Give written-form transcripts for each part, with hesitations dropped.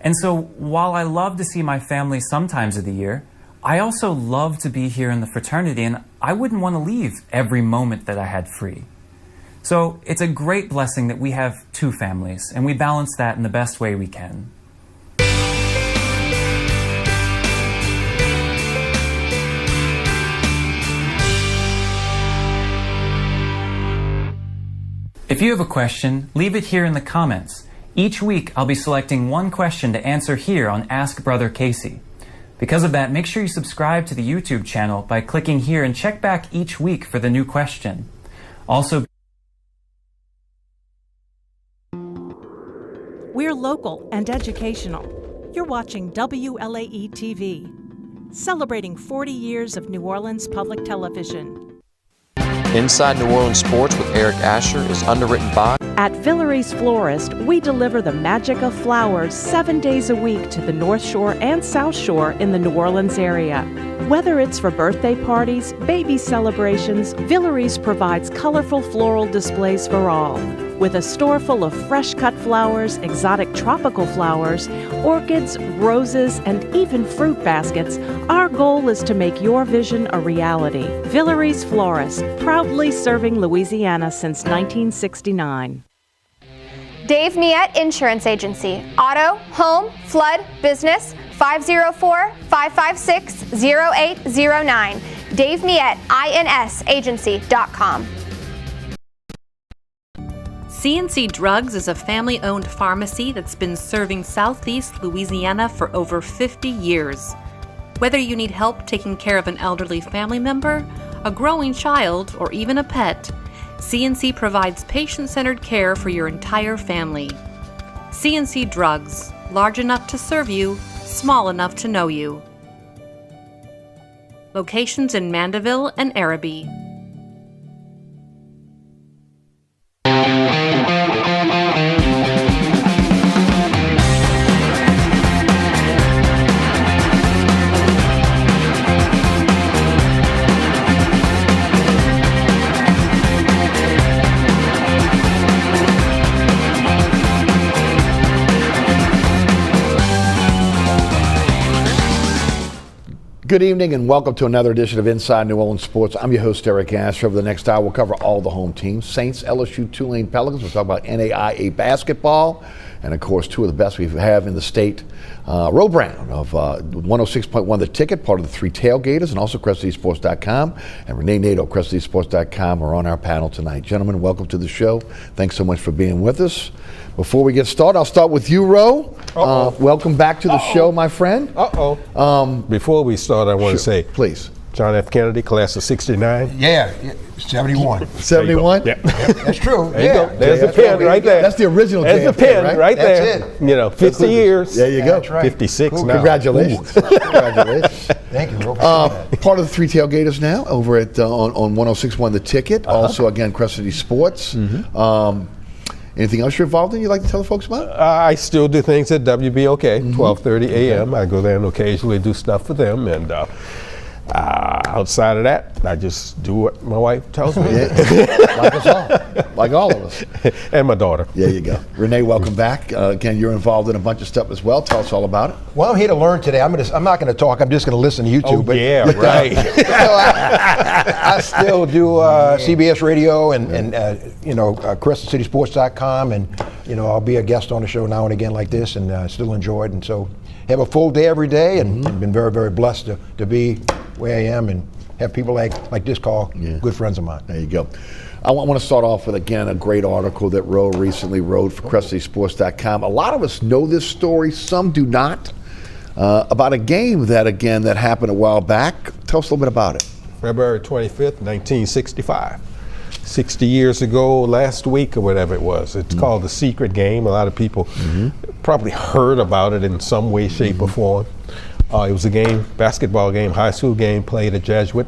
And so while I love to see my family sometimes of the year, I also love to be here in the fraternity, and I wouldn't want to leave every moment that I had free. So it's a great blessing that we have two families, and we balance that in the best way we can. If you have a question, leave it here in the comments. Each week, I'll be selecting one question to answer here on Ask Brother Casey. Because of that, make sure you subscribe to the YouTube channel by clicking here and check back each week for the new question. Also, we're local and educational. You're watching WLAE-TV, celebrating 40 years of New Orleans public television. Inside New Orleans Sports with Eric Asher is underwritten by... At Villeries Florist, we deliver the magic of flowers 7 days a week to the North Shore and South Shore in the New Orleans area. Whether it's for birthday parties, baby celebrations, Villeries provides colorful floral displays for all. With a store full of fresh-cut flowers, exotic tropical flowers, orchids, roses, and even fruit baskets, our goal is to make your vision a reality. Villeries Florist, proudly serving Louisiana since 1969. Dave Miette Insurance Agency. Auto, home, flood, business, 504-556-0809. Dave Miette, INSagency.com. C&C Drugs is a family-owned pharmacy that's been serving Southeast Louisiana for over 50 years. Whether you need help taking care of an elderly family member, a growing child, or even a pet, C&C provides patient-centered care for your entire family. C&C Drugs, large enough to serve you, small enough to know you. Locations in Mandeville and Araby. Good evening and welcome to another edition of Inside New Orleans Sports. I'm your host, Eric Asher. Over the next hour, we'll cover all the home teams. Saints, LSU, Tulane Pelicans. We'll talk about NAIA basketball. And, of course, two of the best we have in the state. Ro Brown of 106.1 The Ticket, part of the Three Tailgaters, and also CrestedEastSports.com. And Rene, Nadeau, CrestedEastSports.com are on our panel tonight. Gentlemen, welcome to the show. Thanks so much for being with us. Before we get started, I'll start with you, Ro. Welcome back to the show, my friend. Before we start, I want to say, please. John F. Kennedy, class of 69. Yeah, 71. 71? Yeah. That's true. There you go. There's the pen right there. That's the original There's the pen right there. That's it. You know, 50 years. There you go. That's right. 56 Cool. now. Congratulations. Congratulations. Thank you, Ro. Part of the Three Tailgaters now over at on 106.1 The Ticket. Also, again, Crescent East Sports. Anything else you're involved in you'd like to tell the folks about? I still do things at WBOK, 12:30 a.m. I go there and occasionally do stuff for them. And outside of that, I just do what my wife tells me. Like us all. Like all of us. And my daughter. There you go. Renee, welcome back. Again, you're involved in a bunch of stuff as well. Tell us all about it. Well, I'm here to learn today. I'm not going to talk. I'm just going to listen to you two. Right. I still do CBS Radio and CrescentCitySports.com, and I'll be a guest on the show now and again like this, and still enjoy it. And so have a full day every day, and been very, very blessed to be where I am and have people like this call good friends of mine. There you go. I want to start off with, again, a great article that Ro recently wrote for CrescentCitySports.com. A lot of us know this story, some do not, about a game that happened a while back. Tell us a little bit about it. February 25th, 1965. 60 years ago, last week or whatever it was. It's called the Secret Game. A lot of people probably heard about it in some way, shape, or form. It was a basketball game, high school game, played at Jesuit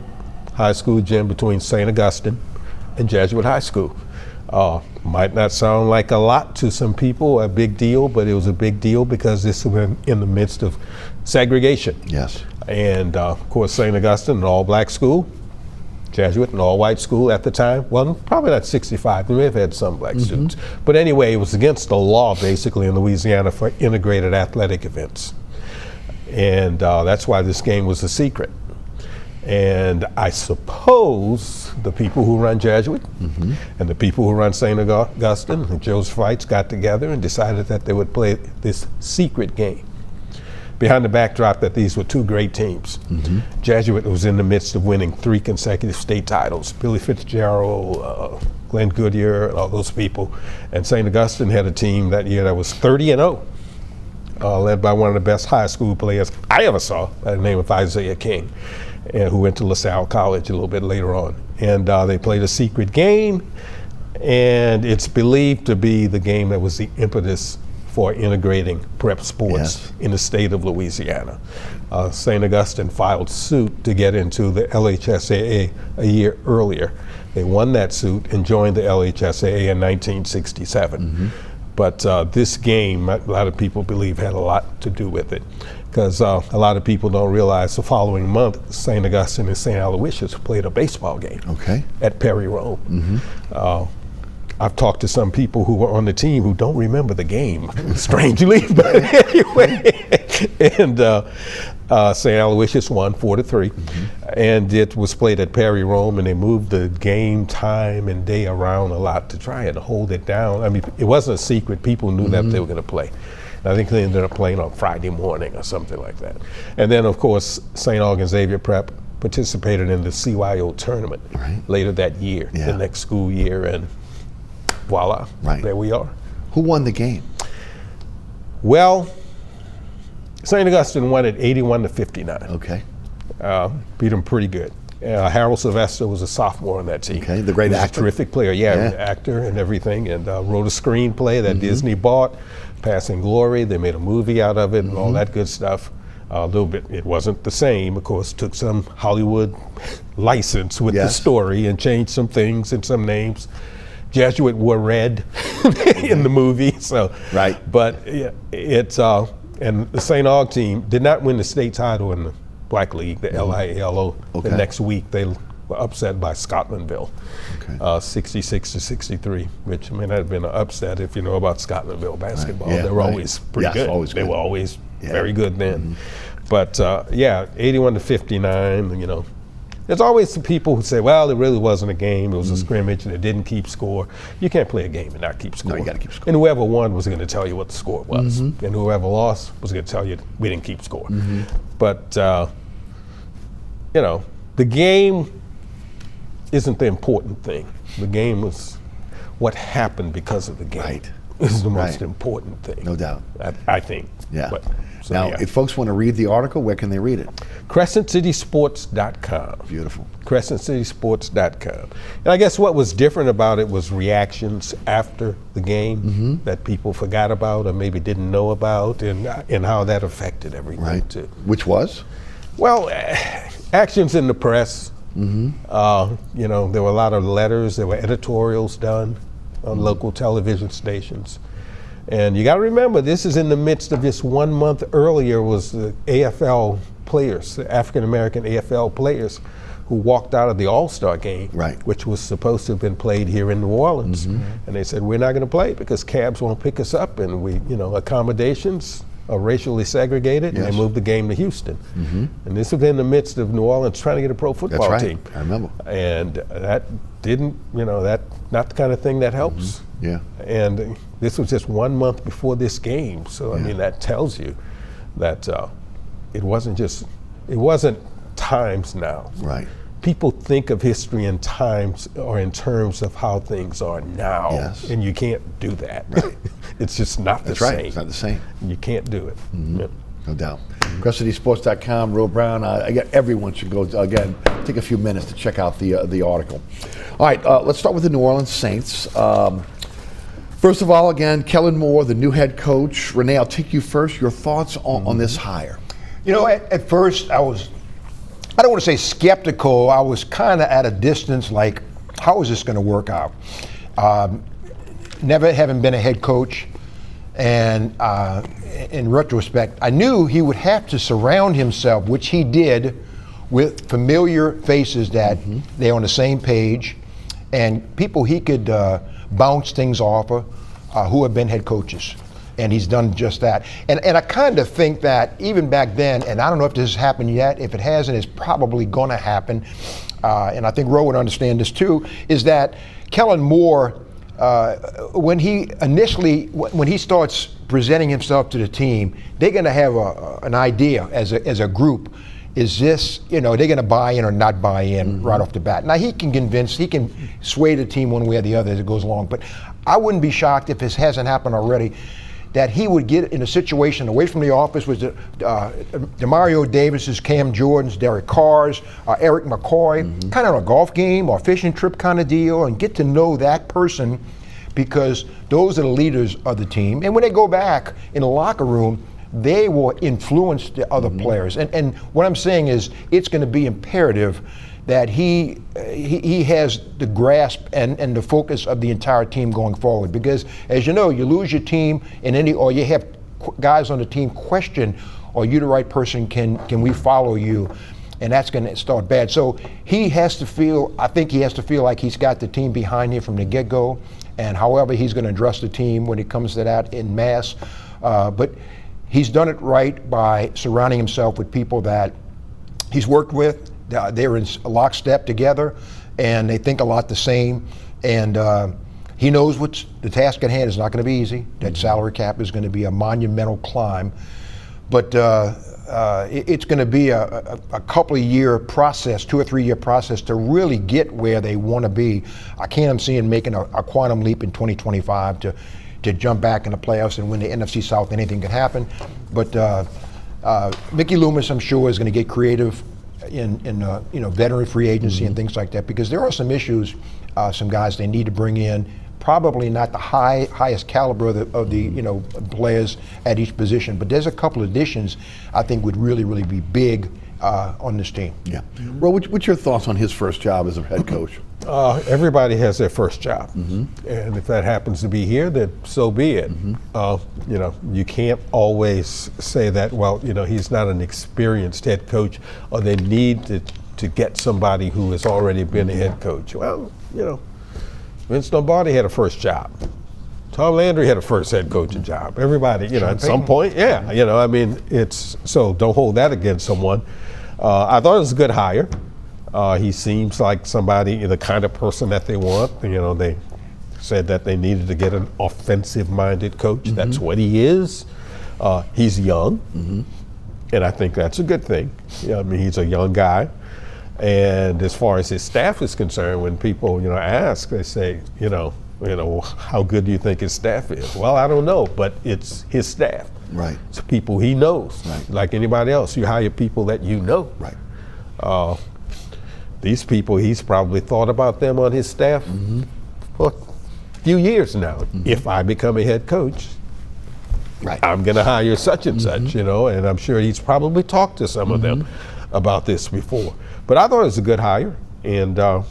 High School gym between St. Augustine and Jesuit High School. Might not sound like a lot to some people, a big deal, but it was a big deal because this was in the midst of segregation. Yes. And of course, St. Augustine, an all-black school. Jesuit, an all-white school at the time. Well, probably not 65. We may have had some black students. But anyway, it was against the law, basically, in Louisiana for integrated athletic events. And that's why this game was a secret. And I suppose the people who run Jesuit and the people who run St. Augustine and Joseph Wrights got together and decided that they would play this secret game behind the backdrop that these were two great teams. Jesuit was in the midst of winning 3 consecutive state titles. Billy Fitzgerald, Glenn Goodyear, and all those people. And St. Augustine had a team that year that was 30-0, led by one of the best high school players I ever saw, by the name of Isaiah King, who went to LaSalle College a little bit later on. And they played a secret game, and it's believed to be the game that was the impetus for integrating prep sports in the state of Louisiana. St. Augustine filed suit to get into the LHSAA a year earlier. They won that suit and joined the LHSAA in 1967. But this game, a lot of people believe, had a lot to do with it, because a lot of people don't realize the following month, St. Augustine and St. Aloysius played a baseball game at Perry Rome. I've talked to some people who were on the team who don't remember the game, strangely, but anyway. And St. Aloysius won 4-3, and it was played at Perry Rome, and they moved the game time and day around a lot to try and hold it down. I mean, it wasn't a secret. People knew that they were going to play. And I think they ended up playing on Friday morning or something like that. And then, of course, St. Aug and Xavier Prep participated in the CYO tournament later that year, the next school year, and voila, there we are. Who won the game? Well, St. Augustine won it 81-59. Okay. Beat them pretty good. Harold Sylvester was a sophomore on that team. Okay, the great actor. A terrific player, actor and everything, and wrote a screenplay that Disney bought, Passing Glory. They made a movie out of it and all that good stuff. A little bit, it wasn't the same, of course, took some Hollywood license with the story and changed some things and some names. Jesuit wore red in the movie, so but it's and the St. Aug team did not win the state title in the Black League, the LIALO. The next week they were upset by Scotlandville, 66-63, which may not have been an upset if you know about Scotlandville basketball. They were always pretty good. They were always very good then. But 81-59, you know. There's always some people who say, well, it really wasn't a game, it was a scrimmage and it didn't keep score. You can't play a game and not keep score. No, you gotta keep score. And whoever won was going to tell you what the score was. And whoever lost was going to tell you we didn't keep score. But, you know, the game isn't the important thing. The game was what happened because of the game. Is the most important thing. No doubt. I think. But, so now, if folks want to read the article, where can they read it? CrescentCitySports.com. Beautiful. CrescentCitySports.com. And I guess what was different about it was reactions after the game that people forgot about or maybe didn't know about, and how that affected everything too. Which was? Well, actions in the press. You know, there were a lot of letters, there were editorials done on local television stations. And you got to remember, this is in the midst of just 1 month earlier was the AFL players, the African-American AFL players who walked out of the All-Star game, which was supposed to have been played here in New Orleans. And they said, we're not going to play because cabs won't pick us up, and we, you know, accommodations are racially segregated, and they moved the game to Houston. And this was in the midst of New Orleans trying to get a pro football team. I remember. And that didn't, you know, that not the kind of thing that helps. And this was just 1 month before this game, so I mean that tells you that it wasn't times now. People think of history in times or in terms of how things are now, and you can't do that. It's just not the same. It's not the same. You can't do it. No doubt. CrescentCitySports.com, Real Brown. Again, everyone should go, again, take a few minutes to check out the article. All right, let's start with the New Orleans Saints. First of all, again, Kellen Moore, the new head coach. Rene, I'll take you first. Your thoughts on this hire? You know, at first I don't want to say skeptical. I was kind of at a distance, like, how is this going to work out? Never having been a head coach, and in retrospect, I knew he would have to surround himself, which he did, with familiar faces that they're on the same page, and people he could bounce things off of who have been head coaches. And he's done just that. And I kind of think that even back then, and I don't know if this has happened yet, if it hasn't, it's probably going to happen, and I think Roe would understand this too, is that Kellen Moore, when he starts presenting himself to the team, they're going to have an idea as a group. Is this, they're going to buy in or not buy in right off the bat. Now, he can sway the team one way or the other as it goes along, but I wouldn't be shocked if this hasn't happened already, that he would get in a situation away from the office with Demario Davis's, Cam Jordan's, Derek Carr's, Eric McCoy, kind of a golf game or fishing trip kind of deal, and get to know that person, because those are the leaders of the team. And when they go back in the locker room, they will influence the other players. And what I'm saying is, it's going to be imperative that he has the grasp and the focus of the entire team going forward. Because, as you know, you lose your team or you have guys on the team question, are you the right person? Can we follow you? And that's going to start bad. So I think he has to feel like he's got the team behind him from the get-go, and however he's going to address the team when it comes to that in mass. But he's done it right by surrounding himself with people that he's worked with. They're in lockstep together, and they think a lot the same. And he knows the task at hand is not going to be easy. That salary cap is going to be a monumental climb. But it's going to be a couple of year process, 2 or 3 year process to really get where they want to be. I can't see him making a quantum leap in 2025 to jump back in the playoffs and win the NFC South. Anything can happen. But Mickey Loomis, I'm sure, is going to get creative in veteran free agency and things like that, because there are some issues, some guys they need to bring in, probably not the highest caliber of the players at each position, but there's a couple of additions I think would really, really be big on this team. Yeah. Well, what's your thoughts on his first job as a head coach? Everybody has their first job, and if that happens to be here, then so be it. You can't always say that, well, he's not an experienced head coach, or they need to get somebody who has already been a head coach. Well, Vince Lombardi had a first job. Tom Landry had a first head coaching job. Everybody, at some point, it's so don't hold that against someone. I thought it was a good hire. He seems like somebody, the kind of person that they want. They said that they needed to get an offensive-minded coach. That's what he is. He's young, and I think that's a good thing. He's a young guy. And as far as his staff is concerned, when people, ask, they say, how good do you think his staff is? Well, I don't know, but it's his staff. Right. It's people he knows. Right. Like anybody else, you hire people that you know. Right. These people, he's probably thought about them on his staff for a few years now. If I become a head coach, right, I'm going to hire such and such, and I'm sure he's probably talked to some of them about this before. But I thought it was a good hire, and I'm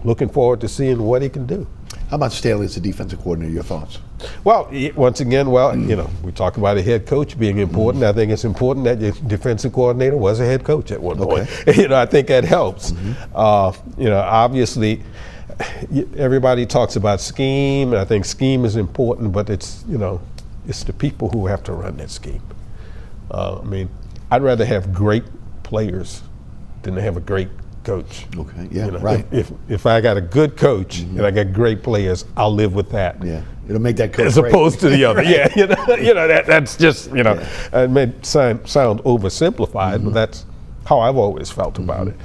looking forward to seeing what he can do. How about Staley as the defensive coordinator? Your thoughts? Well, once again, we talk about a head coach being important. I think it's important that your defensive coordinator was a head coach at one point. I think that helps. Obviously, everybody talks about scheme, and I think scheme is important, but it's the people who have to run that scheme. I'd rather have great players than to have a great coach. Okay. Yeah. Right. If I got a good coach and I got great players, I'll live with that. Yeah. It'll make that coach as opposed to the other. Yeah. That's just it may sound oversimplified, but that's how I've always felt about it.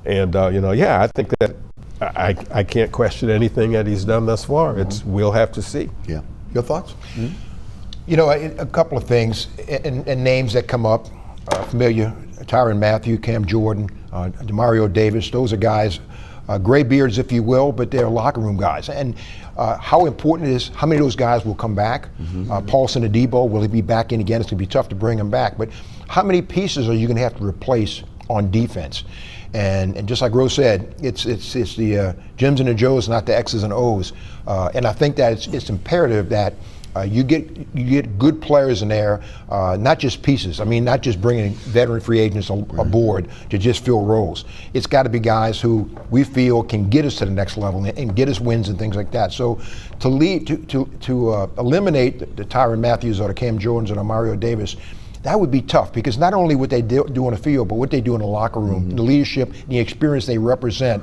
And I think that I can't question anything that he's done thus far. We'll have to see. Yeah. Your thoughts? A couple of things and names that come up familiar. Tyrann Mathieu, Cam Jordan, Demario Davis, those are guys, gray beards, if you will, but they're locker room guys. And how important it is, how many of those guys will come back? Paulson Adebo, will he be back in again? It's going to be tough to bring him back. But how many pieces are you going to have to replace on defense? And just like Rose said, it's the Jims and the Joes, not the X's and O's. And I think that it's imperative that You get good players in there, not just pieces. I mean, not just bringing veteran free agents aboard to just fill roles. It's got to be guys who we feel can get us to the next level and get us wins and things like that. So to eliminate the Tyrann Mathieu or the Cam Jordans or the Mario Davis, that would be tough, because not only what they do on the field, but what they do in the locker room, the leadership, the experience they represent.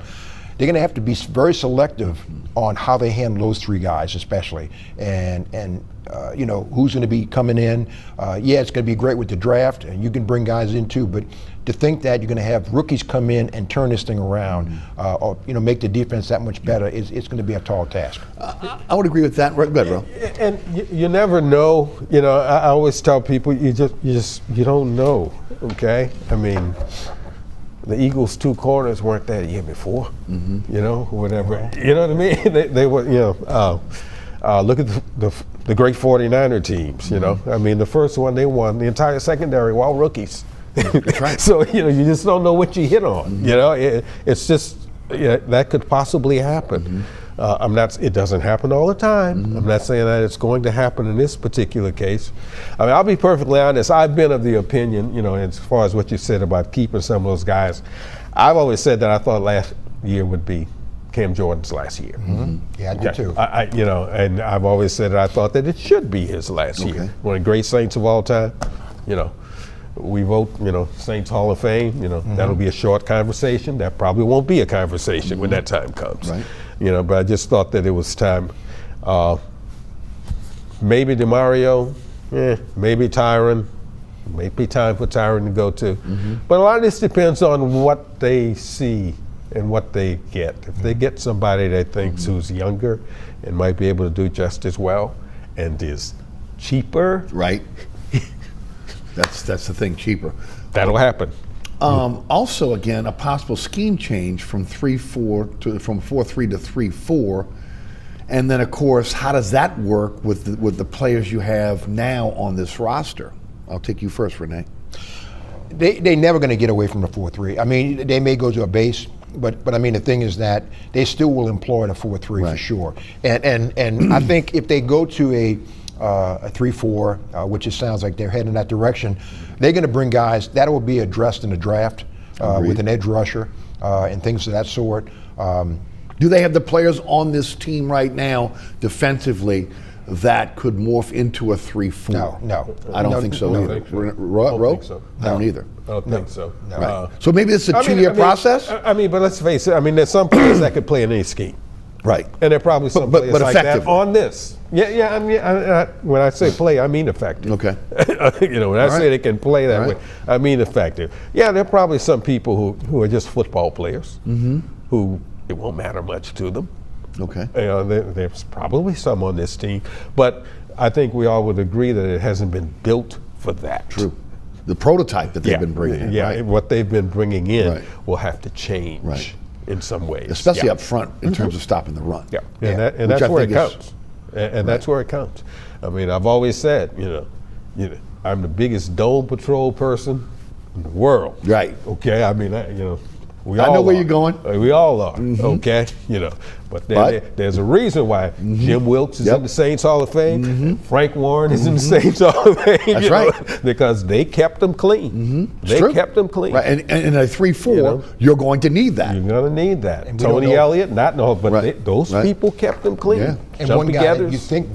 They're going to have to be very selective on how they handle those three guys, especially, and who's going to be coming in. It's going to be great with the draft, and you can bring guys in too. But to think that you're going to have rookies come in and turn this thing around, or make the defense that much better, it's going to be a tall task. I would agree with that. Go ahead, bro. And you never know. I always tell people you don't know. Okay, I mean, the Eagles' two corners weren't there the year before, whatever. You know what I mean? They were, look at the great 49er teams, I mean, the first one they won, the entire secondary were all rookies. That's right. So, you just don't know what you hit on, It's just, that could possibly happen. It doesn't happen all the time. I'm not saying that it's going to happen in this particular case. I mean, I'll be perfectly honest. I've been of the opinion, as far as what you said about keeping some of those guys, I've always said that I thought last year would be Cam Jordan's last year. Yeah, I did too. And I've always said that I thought that it should be his last year. One of the great Saints of all time, we vote, Saints Hall of Fame, that'll be a short conversation. That probably won't be a conversation when that time comes. Right. But I just thought that it was time. Maybe DeMario, maybe Tyrann. Maybe time for Tyrann to go too. But a lot of this depends on what they see and what they get. If they get somebody they thinks who's younger and might be able to do just as well and is cheaper. Right. That's the thing, cheaper. That'll happen. Also, again, a possible scheme change from 3-4 from 4-3 to 3-4, and then of course, how does that work with the players you have now on this roster? I'll take you first, Rene. They're never going to get away from the 4-3. I mean, they may go to a base, but I mean, the thing is that they still will employ the 4-3 for sure. And I think if they go to a 3-4, which it sounds like they're heading in that direction, they're going to bring guys that will be addressed in the draft with an edge rusher and things of that sort. Do they have the players on this team right now defensively that could morph into a 3-4? No. I don't think so either. I don't either. I don't think so. No. Right. So maybe it's a 2-year process? But let's face it, there's some players that could play in any scheme. Right. And there are probably some players but like that on this. When I say play, I mean effective. Okay. When I say they can play that way, I mean effective. Yeah, there are probably some people who are just football players who it won't matter much to them. Okay. There's probably some on this team, but I think we all would agree that it hasn't been built for that. True. The prototype that they've been bringing in. Yeah, what they've been bringing in will have to change. Right. In some ways, especially up front in terms of stopping the run. Yeah, and that's where it counts. And that's where it counts. I mean, I've always said, I'm the biggest dome patrol person in the world. Right. Okay. I mean, we all I know where are. you're going. We all are. Okay. But there's a reason why Jim Wilkes is in the Saints Hall of Fame. And Frank Warren is in the Saints Hall of Fame. That's right. Because they kept them clean. They kept them clean. Right. And in a 3-4, you're going to need that. You're going to need that. And Tony Elliott, those people kept them clean. Yeah. And one guy that you think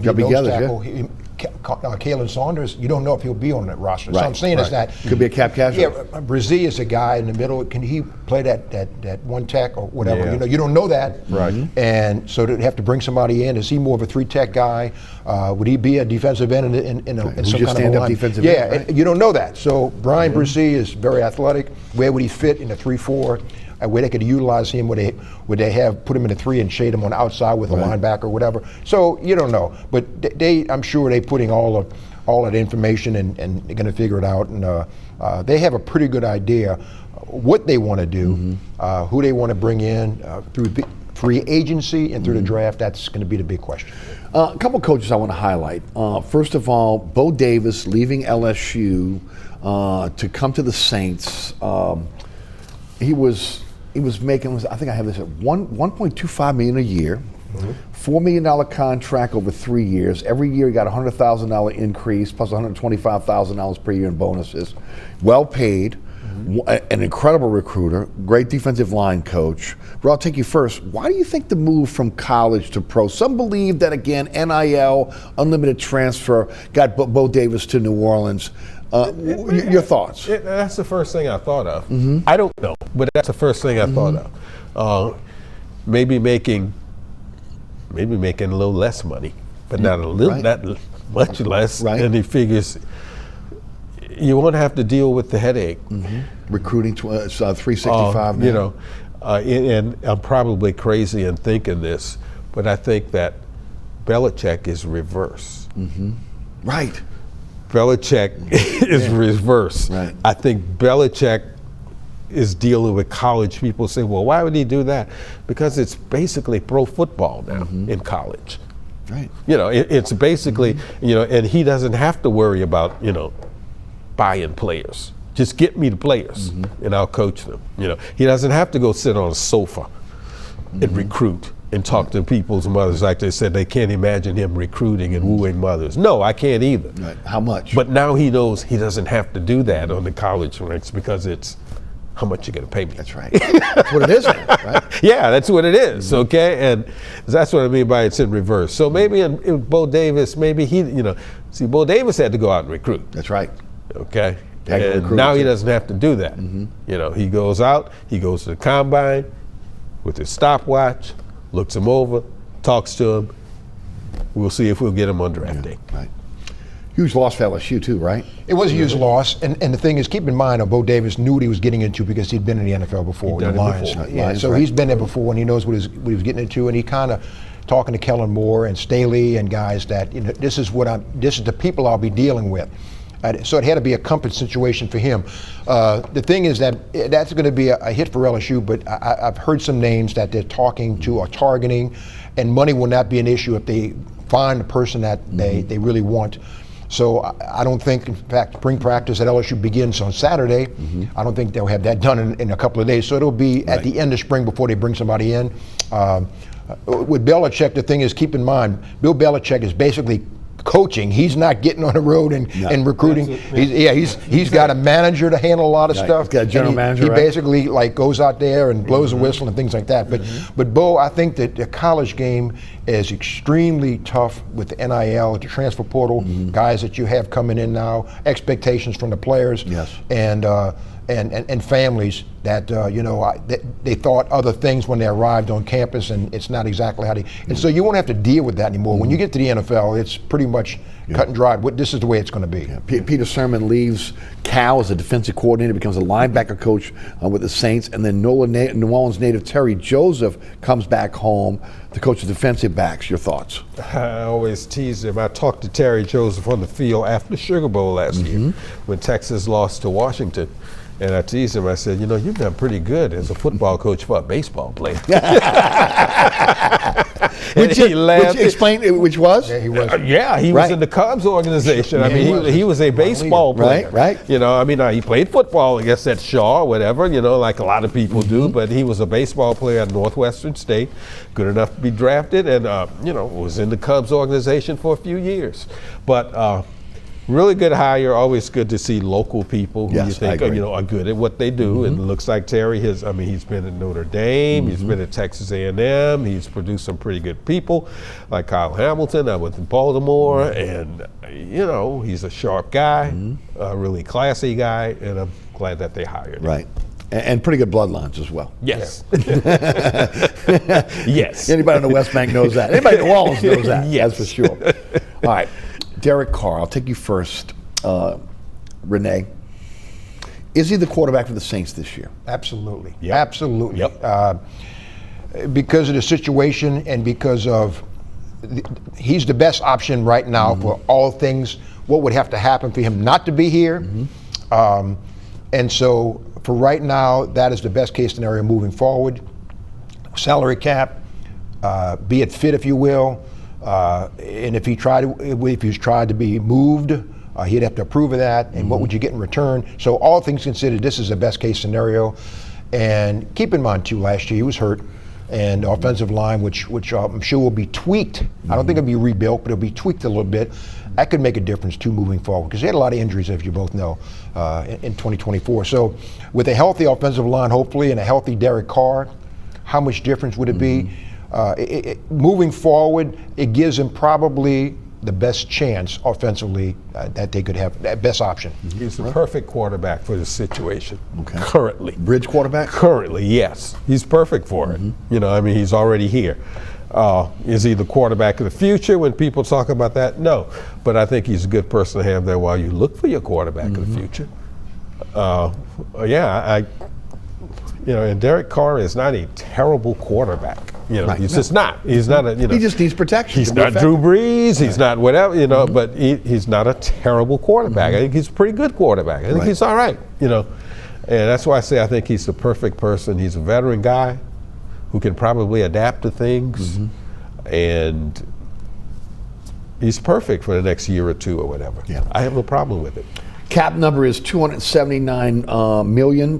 Kalen Saunders, you don't know if he'll be on that roster. So I'm saying is that could be a cap casualty. Yeah, Brazil is a guy in the middle. Can he play that one tech or whatever? Yeah. You don't know that. Right. And so to have to bring somebody in, is he more of a 3-tech guy? Would he be a defensive end in some kind of a line? Defensive end, right? You don't know that. So Brian Brzee is very athletic. Where would he fit in a 3-4? Where they could utilize him, would they have put him in a 3 and shade him on the outside with a linebacker or whatever? So you don't know, but I'm sure they're putting all that information and they're going to figure it out, and they have a pretty good idea what they want to do, who they want to bring in through free agency and through the draft. That's going to be the big question. A couple coaches I want to highlight. First of all, Bo Davis leaving LSU to come to the Saints. He was making, I think I have this at $1.25 million a year, $4 million contract over 3 years. Every year he got a $100,000 increase plus $125,000 per year in bonuses. Well paid, an incredible recruiter, great defensive line coach. But I'll take you first. Why do you think the move from college to pro? Some believe that, again, NIL, unlimited transfer, got Bo Davis to New Orleans. Your thoughts? That's the first thing I thought of. I don't know, but that's the first thing I thought of. Maybe making a little less money, but not a little, not much less. Right. And he figures you won't have to deal with the headache. Recruiting 365 now. You know, and I'm probably crazy in thinking this, but I think that Belichick is reverse. Right. Belichick is reverse. Right. I think Belichick is dealing with college. People say, well, why would he do that? Because it's basically pro football now in college. Right. You know, it's basically, you know, and he doesn't have to worry about, you know, buying players. Just get me the players and I'll coach them. You know, he doesn't have to go sit on a sofa and recruit and talk to people's mothers like they said they can't imagine him recruiting and wooing mothers. No, I can't either. Right. How much? But now he knows he doesn't have to do that on the college ranks because it's how much you're going to pay me. That's right. That's what it is, right? Yeah, that's what it is, okay? And that's what I mean by it's in reverse. So maybe in Bo Davis, maybe he, you know, see, Bo Davis had to go out and recruit. That's right. Okay? Had to And recruit now he too. doesn't have to do that. You know, he goes out, he goes to the combine with his stopwatch, looks him over, talks to him. We'll see if we'll get him on draft day. Right. Huge loss for LSU too, right? It was a huge loss, and the thing is, keep in mind, Bo Davis knew what he was getting into because he'd been in the NFL before with the done it Lions. before. Yeah, Lions, so right. he's been there before, and he knows what he was getting into, and he kind of talking to Kellen Moore and Staley and guys that, you know, this is the people I'll be dealing with. So it had to be a comfort situation for him. The thing is that's going to be a hit for LSU, but I've heard some names that they're talking to or targeting, and money will not be an issue if they find the person that they really want. So I don't think, in fact, spring practice at LSU begins on Saturday. I don't think they'll have that done in a couple of days. So it'll be at the end of spring before they bring somebody in. With Belichick, the thing is, keep in mind, Bill Belichick is basically coaching. He's not getting on the road and recruiting. He's got a manager to handle a lot of stuff. He's got a general manager. He right? basically like goes out there and blows a whistle and things like that. But Bo, I think that the college game is extremely tough with the NIL, the transfer portal, guys that you have coming in now, expectations from the players, and families that they thought other things when they arrived on campus, and it's not exactly how they. And so you won't have to deal with that anymore. When you get to the NFL, it's pretty much cut and dried. This is the way it's going to be. Peter Sermon leaves Cal as a defensive coordinator, becomes a linebacker coach with the Saints, and then New Orleans native Terry Joseph comes back home to coach the defensive backs. Your thoughts? I always tease him. I talked to Terry Joseph on the field after the Sugar Bowl last year when Texas lost to Washington. And I teased him, I said, you know, you've done pretty good as a football coach for a baseball player. Which was? Yeah, he was. He was in the Cubs organization. I mean, he was a baseball player. Right. You know, I mean, he played football, I guess, at Shaw or whatever, you know, like a lot of people do, but he was a baseball player at Northwestern State, good enough to be drafted, and, you know, was in the Cubs organization for a few years. But, really good hire. Always good to see local people who you think are good at what they do. And it looks like Terry he's been at Notre Dame. He's been at Texas A&M. He's produced some pretty good people, like Kyle Hamilton. I went to Baltimore, and you know he's a sharp guy, a really classy guy, and I'm glad that they hired him. Right. And pretty good bloodlines as well. Yes. Yes. Anybody on the West Bank knows that. Anybody in New Orleans knows that. Yes. That's for sure. All right. Derek Carr, I'll take you first. Rene, is he the quarterback for the Saints this year? Absolutely. Yep. Absolutely. Yep. Because of the situation and because of he's the best option right now for all things. What would have to happen for him not to be here? And so for right now, that is the best case scenario moving forward. Salary cap, be it fit, if you will. And if he's tried to be moved, he'd have to approve of that. And what would you get in return? So all things considered, this is the best case scenario. And keep in mind too, last year he was hurt. and the offensive line, which I'm sure will be tweaked. I don't think it'll be rebuilt, but it'll be tweaked a little bit. That could make a difference too moving forward, because they had a lot of injuries, as you both know, in 2024. So with a healthy offensive line, hopefully, and a healthy Derek Carr, how much difference would it be? Moving forward, it gives them probably the best chance offensively that they could have, that best option. He's the perfect quarterback for the situation. Okay. Currently. Bridge quarterback? Currently, yes. He's perfect for it. You know, I mean, he's already here. Is he the quarterback of the future when people talk about that? No. But I think he's a good person to have there while you look for your quarterback of the future. And Derek Carr is not a terrible quarterback. You know, he's just not. He's not a, he just needs protection. He's not Drew Brees. He's not whatever, but he's not a terrible quarterback. I think he's a pretty good quarterback. I think he's all right, And that's why I say I think he's the perfect person. He's a veteran guy who can probably adapt to things, and he's perfect for the next year or two or whatever. Yeah. I have no problem with it. Cap number is $279 million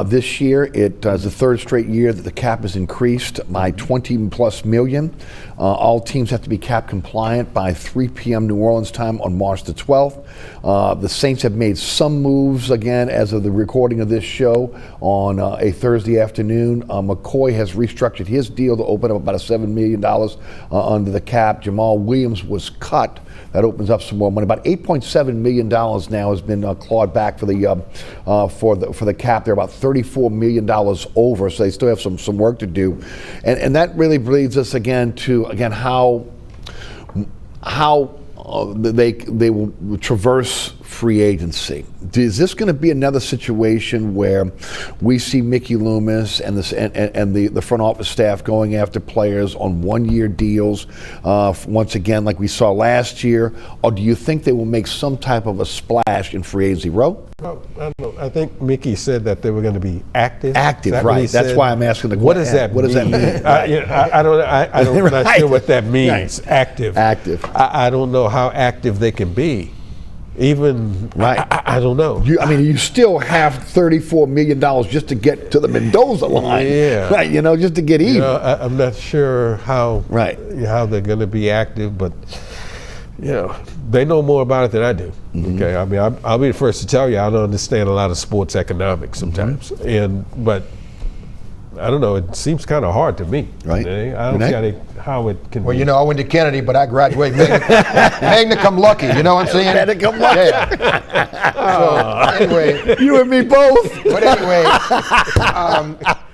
this year. It is the third straight year that the cap is increased by $20+ million. All teams have to be cap compliant by 3 p.m. New Orleans time on March the 12th. The Saints have made some moves again as of the recording of this show on a Thursday afternoon. McCoy has restructured his deal to open up about a $7 million under the cap. Jamal Williams was cut. That opens up some more money. About $8.7 million now has been clawed back for the cap. They're about $34 million over, so they still have some work to do, and that really leads us again to how they will traverse free agency. Is this going to be another situation where we see Mickey Loomis and the front office staff going after players on 1-year deals once again like we saw last year, or do you think they will make some type of a splash in free agency? Well, I don't know. I think Mickey said that they were going to be active. Active, right? That's why I'm asking the question. What does that mean? What does that mean? I'm not sure what that means. Right. Active. I don't know how active they can be. Even I don't know. You still have $34 million just to get to the Mendoza line, right? Just to get even. I'm not sure how they're going to be active, but they know more about it than I do. Okay, I mean, I'll be the first to tell you I don't understand a lot of sports economics sometimes, but I don't know. It seems kind of hard to me. Right. I don't see how it can. Well, I went to Kennedy, but I graduated magna cum laude. You know what I'm saying? Magna cum laude. Yeah. So anyway, you and me both. But anyway,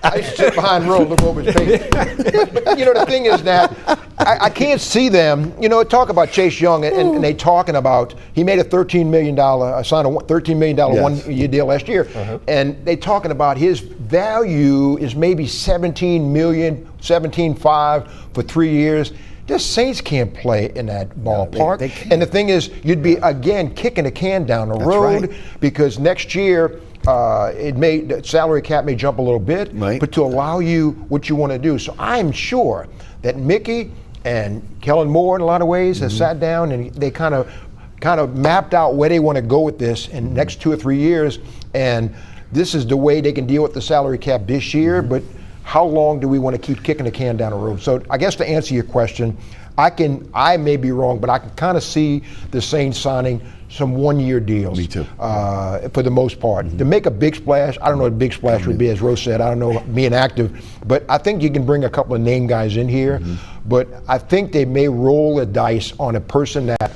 I used to sit behind Roe, look over his page. But the thing is that I can't see them. Talk about Chase Young, and they talking about he made a $13 million signed a $13 million 1-year deal last year, and they talking about his value is maybe $17 million, $17.5 for 3 years. The Saints can't play in that ballpark. They can't. And the thing is, you'd be again kicking the can down the road because next year. The salary cap may jump a little bit, but to allow you what you want to do. So I'm sure that Mickey and Kellen Moore, in a lot of ways, have sat down and they kind of mapped out where they want to go with this in the next 2 or 3 years. And this is the way they can deal with the salary cap this year. But how long do we want to keep kicking the can down the road? So I guess to answer your question, I may be wrong, but I can kind of see the Saints signing some 1-year deals. Me too. For the most part. To make a big splash, I don't know what a big splash would be, as Rose said. I don't know, being active. But I think you can bring a couple of name guys in here. But I think they may roll a dice on a person that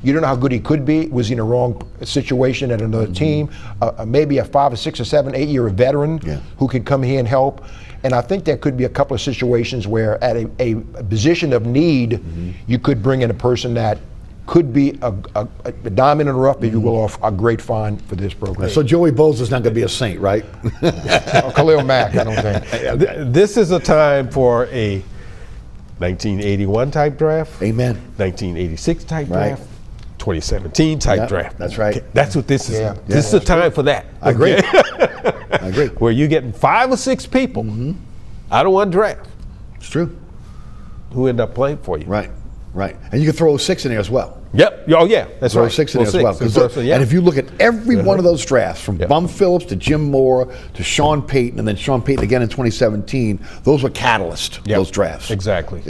you don't know how good he could be. Was he in a wrong situation at another team? Maybe a 5 or 6 or 7, 8 year veteran who could come here and help. And I think there could be a couple of situations where at a position of need, you could bring in a person that could be a diamond in the rough, if you will, off a great find for this program. So Joey Bosa's not going to be a Saint, right? Khalil Mack, I don't think. This is a time for a 1981 type draft. Amen. 1986 type draft. 2017 type draft. That's right. Okay, that's what this is. This is the time for that. I agree. I agree. Where you're getting 5 or 6 people out of one draft. It's true. Who end up playing for you. Right. Right. And you can throw 06 in there as well. Yep. Oh, yeah. That's Throw right. 06 in there as well. Yeah. And if you look at every one of those drafts, from Bum Phillips to Jim Mora to Sean Payton, and then Sean Payton again in 2017, those were catalysts, those drafts. Exactly.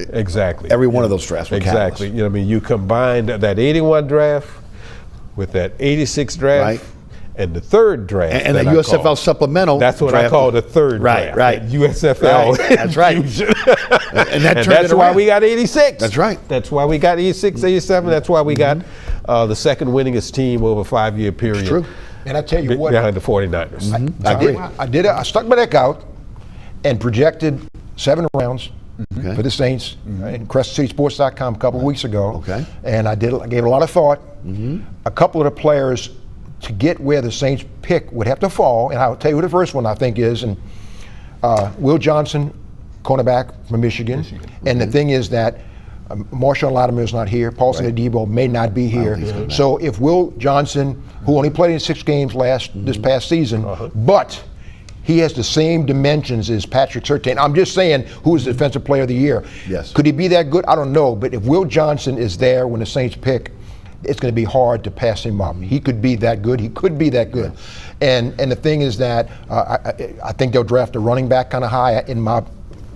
Every one of those drafts were catalysts. Exactly. You know, I mean, you combine that 81 draft with that 86 draft. Right. And the third draft. And the USFL supplemental. That's what draft. I call the third draft. Right. USFL. Right. That's right. and that's why we got 86. That's right. That's why we got 86, 87. That's why we got the second winningest team over a 5-year period. It's true. And I tell you what. Behind the 49ers. I agree. I stuck my neck out and projected 7 rounds for the Saints in CrescentCitySports.com a couple of weeks ago. Okay. And I gave it a lot of thought. A couple of the players to get where the Saints pick would have to fall, and I'll tell you who the first one I think is, and Will Johnson, cornerback from Michigan. And the thing is that Marshawn Latimer is not here. Paulson Adebo may not be here. So if Will Johnson, who only played in 6 games this past season, but he has the same dimensions as Patrick Surtain. I'm just saying, who is the Defensive Player of the Year? Yes. Could he be that good? I don't know. But if Will Johnson is there when the Saints pick, it's going to be hard to pass him up. He could be that good. He could be that good. And the thing is that I think they'll draft a running back kind of high. In my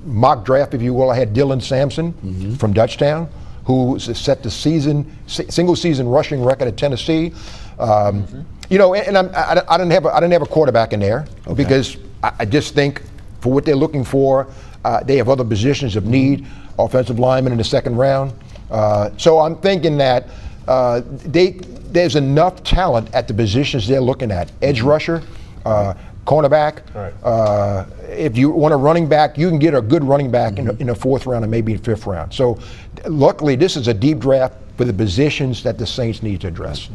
mock draft, if you will, I had Dylan Sampson from Dutchtown, who set the single season rushing record at Tennessee. You know, and I didn't have a quarterback in there because I just think for what they're looking for, they have other positions of need, offensive linemen in the second round. So I'm thinking that there's enough talent at the positions they're looking at. Edge rusher, cornerback. Right. If you want a running back, you can get a good running back in the 4th round and maybe in 5th round. So luckily, this is a deep draft for the positions that the Saints need to address.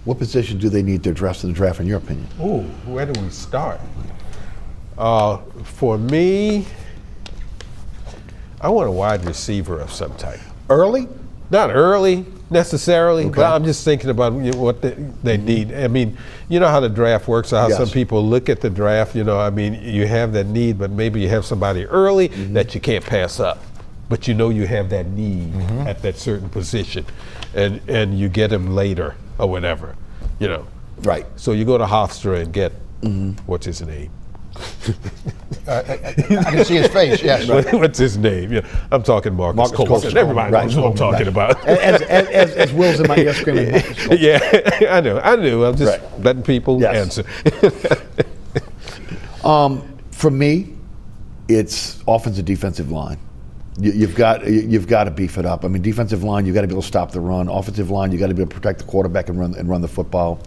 What position do they need to address in the draft, in your opinion? Ooh, where do we start? For me, I want a wide receiver of some type. Early? Not early necessarily, but I'm just thinking about what they need. I mean, you know how the draft works, how some people look at the draft, you know, I mean, you have that need, but maybe you have somebody early that you can't pass up. But you know you have that need at that certain position, and you get him later or whatever, you know. Right. So you go to Hofstra and get, what's his name? I can see his face, yes. What's his name? Yeah, I'm talking Marcus Colston. Everybody knows who I'm talking about. As Will's in my ear screaming. Yeah, I knew. I'm just letting people answer. For me, it's offensive, defensive line. You've got to beef it up. I mean, defensive line, you've got to be able to stop the run. Offensive line, you've got to be able to protect the quarterback and run the football.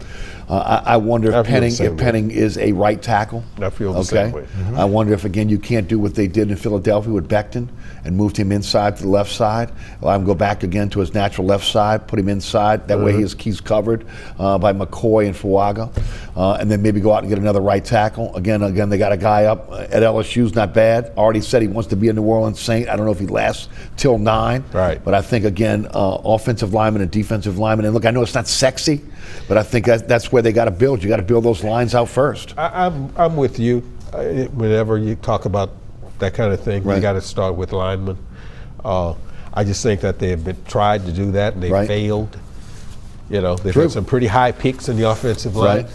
I wonder if Penning is a right tackle. I feel the same way. I wonder if, again, you can't do what they did in Philadelphia with Becton and moved him inside to the left side. Allow him to go back again to his natural left side, put him inside. That way he's covered by McCoy and Fuaga. And then maybe go out and get another right tackle. Again, they got a guy up at LSU's not bad. Already said he wants to be a New Orleans Saint. I don't know if he lasts till 9. Right. But I think, again, offensive lineman and defensive lineman. And look, I know it's not sexy, but I think that's where they got to build. You got to build those lines out first. I'm with you. Whenever you talk about that kind of thing, you got to start with linemen. I just think that they have tried to do that and they failed. You know, they've had some pretty high picks in the offensive line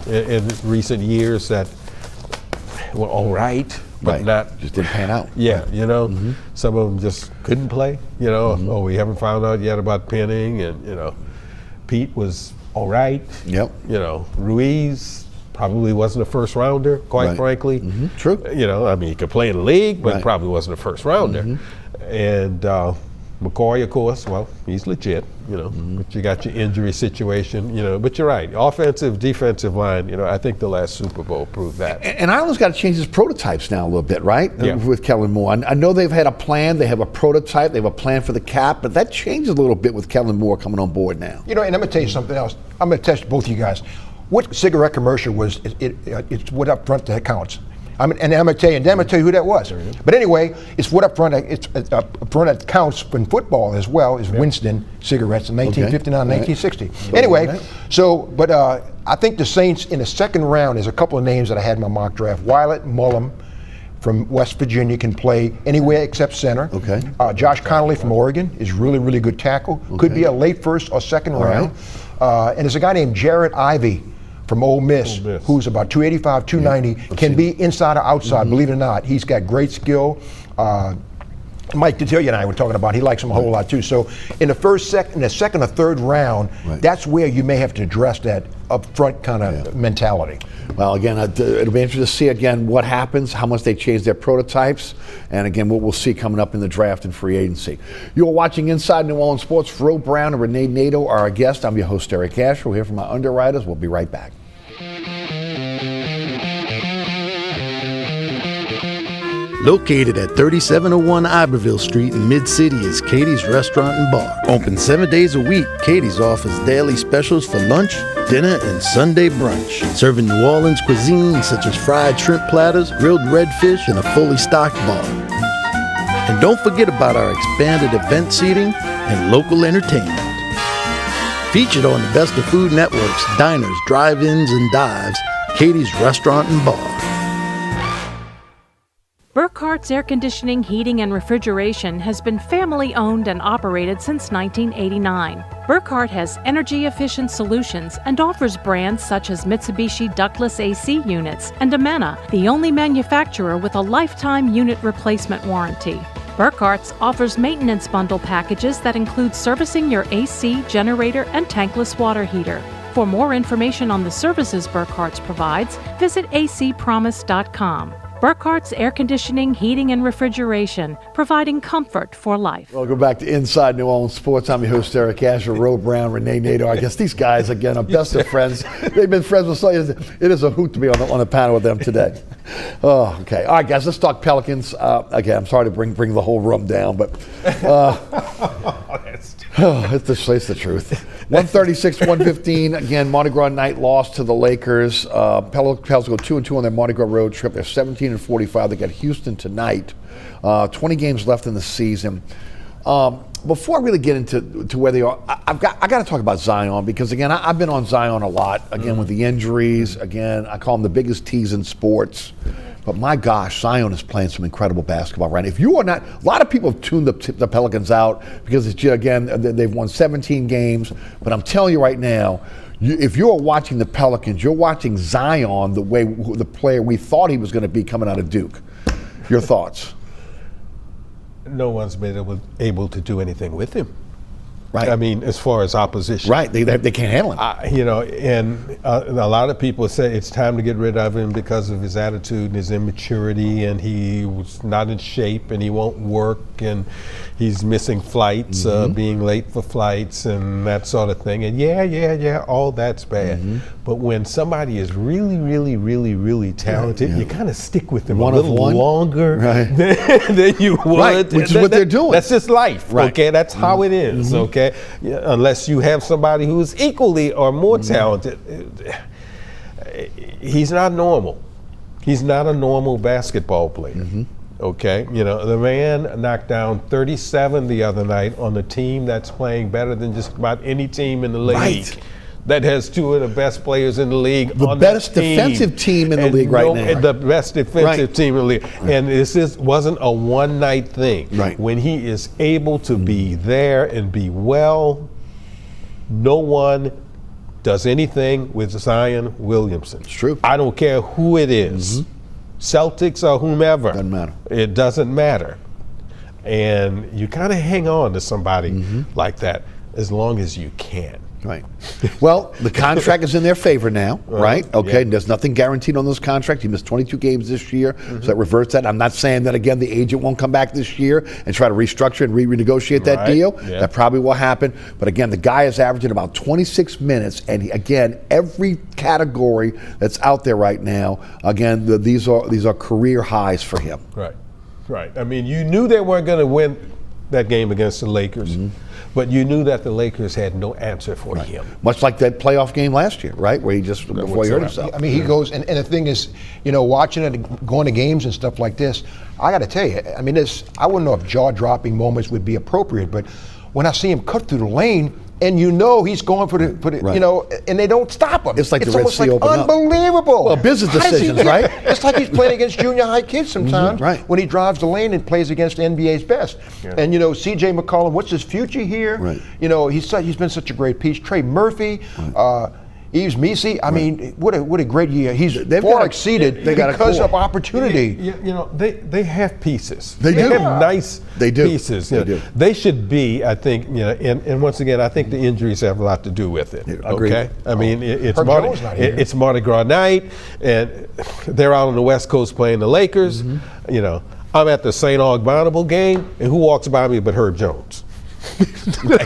in recent years that were all right, but not just didn't pan out. Yeah, you know, some of them just couldn't play. You know, we haven't found out yet about Penning, and you know, Pete was all right. Yep. You know, Ruiz probably wasn't a first rounder, quite frankly. True. You know, I mean, he could play in the league, but probably wasn't a first rounder. And McCoy, of course, well, he's legit, you know, but you got your injury situation, you know, but you're right. Offensive, defensive line, you know, I think the last Super Bowl proved that. And Ireland's got to change his prototypes now a little bit, right? Yeah. With Kellen Moore. I know they've had a plan, they have a prototype, they have a plan for the cap, but that changes a little bit with Kellen Moore coming on board now. You know, and I'm going to tell you something else. I'm going to test both of you guys. What cigarette commercial was, it's what up front that counts. And I'm going to tell you who that was. But anyway, it's what up front, it's up front that counts in football as well as Winston cigarettes in 1959, 1960. Anyway, so, but I think the Saints in the second round, there's a couple of names that I had in my mock draft. Wyatt Mullum from West Virginia, can play anywhere except center. Okay. Josh Connolly from Oregon is really, really good tackle. Could be a late first or second round. And there's a guy named Jared Ivey from Ole Miss, who's about 285, 290, can be inside or outside, believe it or not. He's got great skill. Mike Detillier and I were talking about, he likes him a whole lot too. So in the second or third round, that's where you may have to address that upfront kind of mentality. Well, again, it'll be interesting to see again what happens, how much they change their prototypes, and again what we'll see coming up in the draft and free agency. You are watching Inside New Orleans Sports. Ro Brown and Rene Nadeau are our guests. I'm your host, Eric Asher. We'll hear from our underwriters. We'll be right back. Located at 3701 Iberville Street in Mid-City is Katie's Restaurant and Bar. Open 7 days a week, Katie's offers daily specials for lunch, dinner, and Sunday brunch. Serving New Orleans cuisine such as fried shrimp platters, grilled redfish, and a fully stocked bar. And don't forget about our expanded event seating and local entertainment. Featured on the Best of Food Network's diners, drive-ins, and dives, Katie's Restaurant and Bar. Burkhart's Air Conditioning, Heating, and Refrigeration has been family-owned and operated since 1989. Burkhart has energy-efficient solutions and offers brands such as Mitsubishi ductless AC units and Amana, the only manufacturer with a lifetime unit replacement warranty. Burkhart's offers maintenance bundle packages that include servicing your AC, generator, and tankless water heater. For more information on the services Burkhart's provides, visit acpromise.com. Burkhart's Air Conditioning, Heating, and Refrigeration, providing comfort for life. Welcome back to Inside New Orleans Sports. I'm your host, Eric Asher, Ro Brown, Rene Nadeau. I guess these guys, again, are best of friends. They've been friends with so it is a hoot to be on a panel with them today. Oh, okay. All right, guys, let's talk Pelicans. Again, I'm sorry to bring the whole room down, but it's the truth. 136-115. Again, Mardi Gras night loss to the Lakers. Pelicans go 2-2 on their Mardi Gras road trip. They're 17-45. They got Houston tonight. 20 games left in the season. Before I really get into where they are, I got to talk about Zion because, again, I've been on Zion a lot, again, with the injuries. Again, I call him the biggest tease in sports. But my gosh, Zion is playing some incredible basketball right now. If you are not, a lot of people have tuned the Pelicans out because, again, they've won 17 games. But I'm telling you right now, if you're watching the Pelicans, you're watching Zion the player we thought he was going to be coming out of Duke. Your thoughts? No one's been able to do anything with him. Right. I mean, as far as opposition. Right. They can't handle him. And a lot of people say it's time to get rid of him because of his attitude and his immaturity, and he was not in shape, and he won't work, and he's missing flights, being late for flights, and that sort of thing. And yeah, all that's bad. But when somebody is really, really, really, really talented, you kind of stick with them a little longer than you would. Right, which is what they're doing. That's just life, okay? That's how it is, okay? Unless you have somebody who's equally or more talented. He's not normal. He's not a normal basketball player. Okay, the man knocked down 37 the other night on a team that's playing better than just about any team in the league. Right. That has two of the best players in the league. The best defensive team in the league right now. The best defensive team in the league. And this wasn't a one-night thing. Right. When he is able to be there and be well, no one does anything with Zion Williamson. It's true. I don't care who it is. Celtics or whomever. Doesn't matter. It doesn't matter. And you kind of hang on to somebody like that as long as you can. Right. Well, the contract is in their favor now, right? Okay. And there's nothing guaranteed on those contracts. He missed 22 games this year, so that reverts that. I'm not saying that, again, the agent won't come back this year and try to restructure and renegotiate that deal. Yeah. That probably will happen. But again, the guy is averaging about 26 minutes, and again, every category that's out there right now, again, these are career highs for him. Right. I mean, you knew they weren't going to win that game against the Lakers. But you knew that the Lakers had no answer for him. Much like that playoff game last year, right? Where he just, before he hurt himself. I mean, he goes, and the thing is, watching it, going to games and stuff like this, I got to tell you, I mean, I wouldn't know if jaw-dropping moments would be appropriate, but when I see him cut through the lane, and you know he's going for the Right. you know, and they don't stop him. It's like the Red almost Sea like opened up. unbelievable. Well, business How does he decisions, get- right? It's like he's playing against junior high kids sometimes right. when he drives the lane and plays against the NBA's best. And you know, C.J. McCollum, what's his future here? Right. You know, he's been such a great piece. Trey Murphy, Yves Misi. I mean, what a great year. He's far exceeded because of opportunity. You know, they have pieces. They do. have nice They do. pieces. They You know, do. They should be, I think, you know, and once again, I think the injuries have a lot to do with it. Agreed. Okay? I mean, it's Herb Mardi, Jones not here. it's Mardi Gras night, and they're out on the West Coast playing the Lakers. You know, I'm at the St. Aug Bonneville game, and who walks by me but Herb Jones?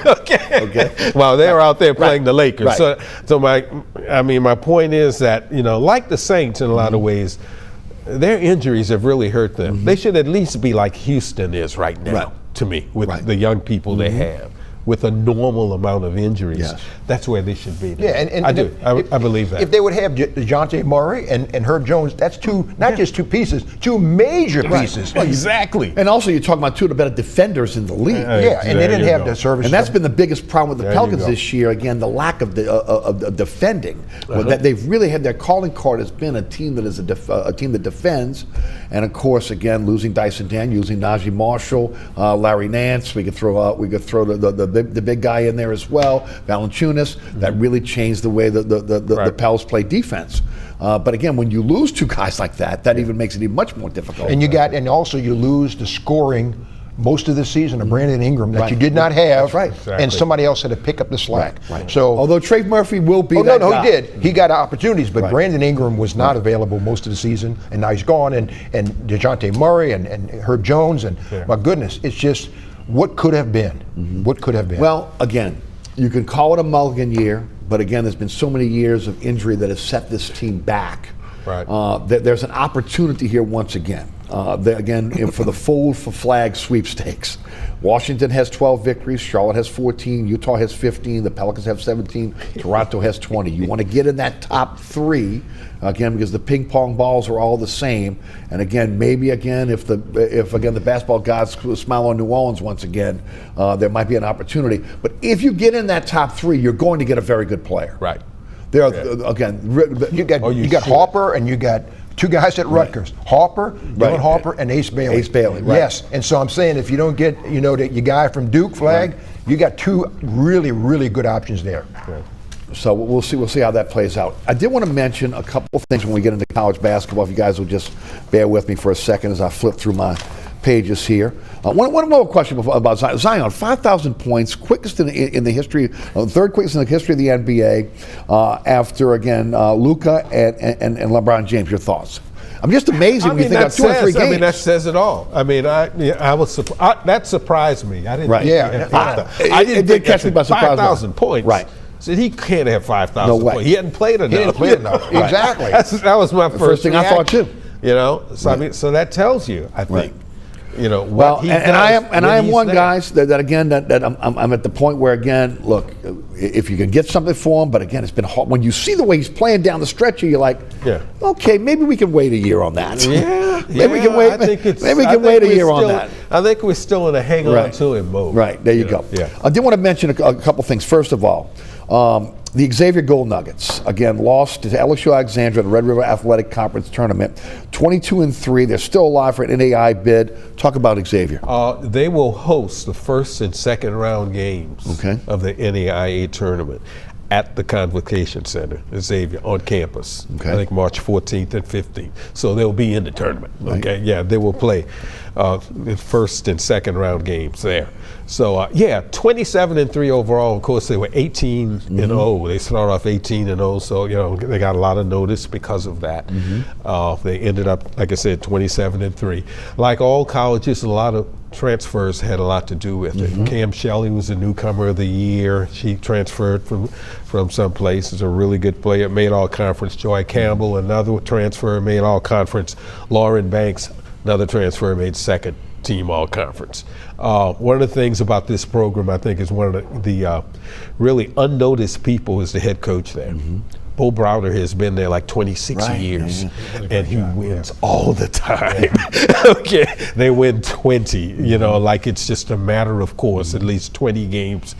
Okay. While they're out there playing the Lakers. Right. So my point is that, you know, like the Saints in a lot of ways, their injuries have really hurt them. They should at least be like Houston is right now, Right. to me, with Right. the young people they have. With a normal amount of injuries, Yes. that's where they should be. Yeah, and I do. if- I believe that. If they would have DeJounte Murray and Herb Jones, that's two, not just two pieces, two major pieces. Exactly. And also, you're talking about two of the better defenders in the league. Yeah, and they There didn't you have go. the service. And that's been the biggest problem with the There you Pelicans go. this year. Again, the lack of defending. Well, that they've really had their calling card has been a team that is a team that defends, and of course, again, losing Dyson Dan, losing Najee Marshall, Larry Nance. We could throw the big guy in there as well, Valanciunas. That really changed the way the Pels play defense. But again, when you lose two guys like that even makes it even much more difficult. And also you lose the scoring most of the season of Brandon Ingram that Right. you did not have. That's right. Exactly. And somebody else had to pick up the slack. Right. So although Trey Murphy will be no, that guy. he did. He got opportunities, but Right. Brandon Ingram was not available most of the season, and now he's gone. And DeJounte Murray and Herb Jones, and my goodness, it's just what could have been. What could have been. Well, again, you can call it a mulligan year, but again, there's been so many years of injury that has set this team back. Right. There's an opportunity here once again. For the Fold for Flag sweepstakes. Washington has 12 victories, Charlotte has 14, Utah has 15, the Pelicans have 17, Toronto has 20. You want to get in that top three, again, because the ping pong balls are all the same. And again, maybe again, if the basketball gods smile on New Orleans once again, there might be an opportunity. But if you get in that top three, you're going to get a very good player. Right. There are again. you got Harper, and you got two guys at Rutgers, Harper, Dylan Harper, and Ace Bailey. Ace Bailey, right. Yes, and so I'm saying if you don't get, your guy from Duke flag, you got two really, really good options there. So we'll see how that plays out. I did want to mention a couple of things when we get into college basketball. If you guys will just bear with me for a second as I flip through my pages here. One more question about Zion. Zion, 5,000 points, quickest in the history, third quickest in the history of the NBA, after again Luka and LeBron James. Your thoughts? I'm just amazing when you think about 2 or 3 games. I mean, that says it all. I mean, I was that surprised me. I didn't. Right. Think I didn't it did catch me by surprise. 5,000 points. Right. So he can't have 5,000 No way. points. He hadn't played enough. He didn't play enough. Exactly. That was my first thing I thought too. So I mean, so that tells you, I think. What well, he and I am one guys that again that I'm at the point where again, look, if you can get something for him, but again, it's been hard when you see the way he's playing down the stretch here. You're like, okay, maybe we can wait a year on that. Maybe we can wait. Maybe we can wait a year on that. I think we're still in a hang on to him mode. Right there, you go. Yeah. I did want to mention a couple things. First of all. The Xavier Gold Nuggets, again, lost to LSU Alexandria at the Red River Athletic Conference Tournament, 22-3. They're still alive for an NAI bid. Talk about Xavier. They will host the first and second round games of the NAIA tournament at the Convocation Center, Xavier, on campus. I think March 14th and 15th. So they'll be in the tournament. Okay, yeah, they will play the first and second round games there. So 27-3 overall. Of course, they were 18-0. They started off 18-0, so they got a lot of notice because of that. They ended up, like I said, 27-3. Like all colleges, a lot of transfers had a lot to do with it. Cam Shelley was the newcomer of the year. She transferred from someplace. Is a really good player. Made all conference. Joy Campbell, another transfer, made all conference. Lauren Banks, another transfer, made second team all conference. One of the things about this program, I think, is one of the really unnoticed people is the head coach there. Bo Browder has been there like 26 years, and he wins all the time. Okay, they win 20, you know, like it's just a matter of course, at least 20 games.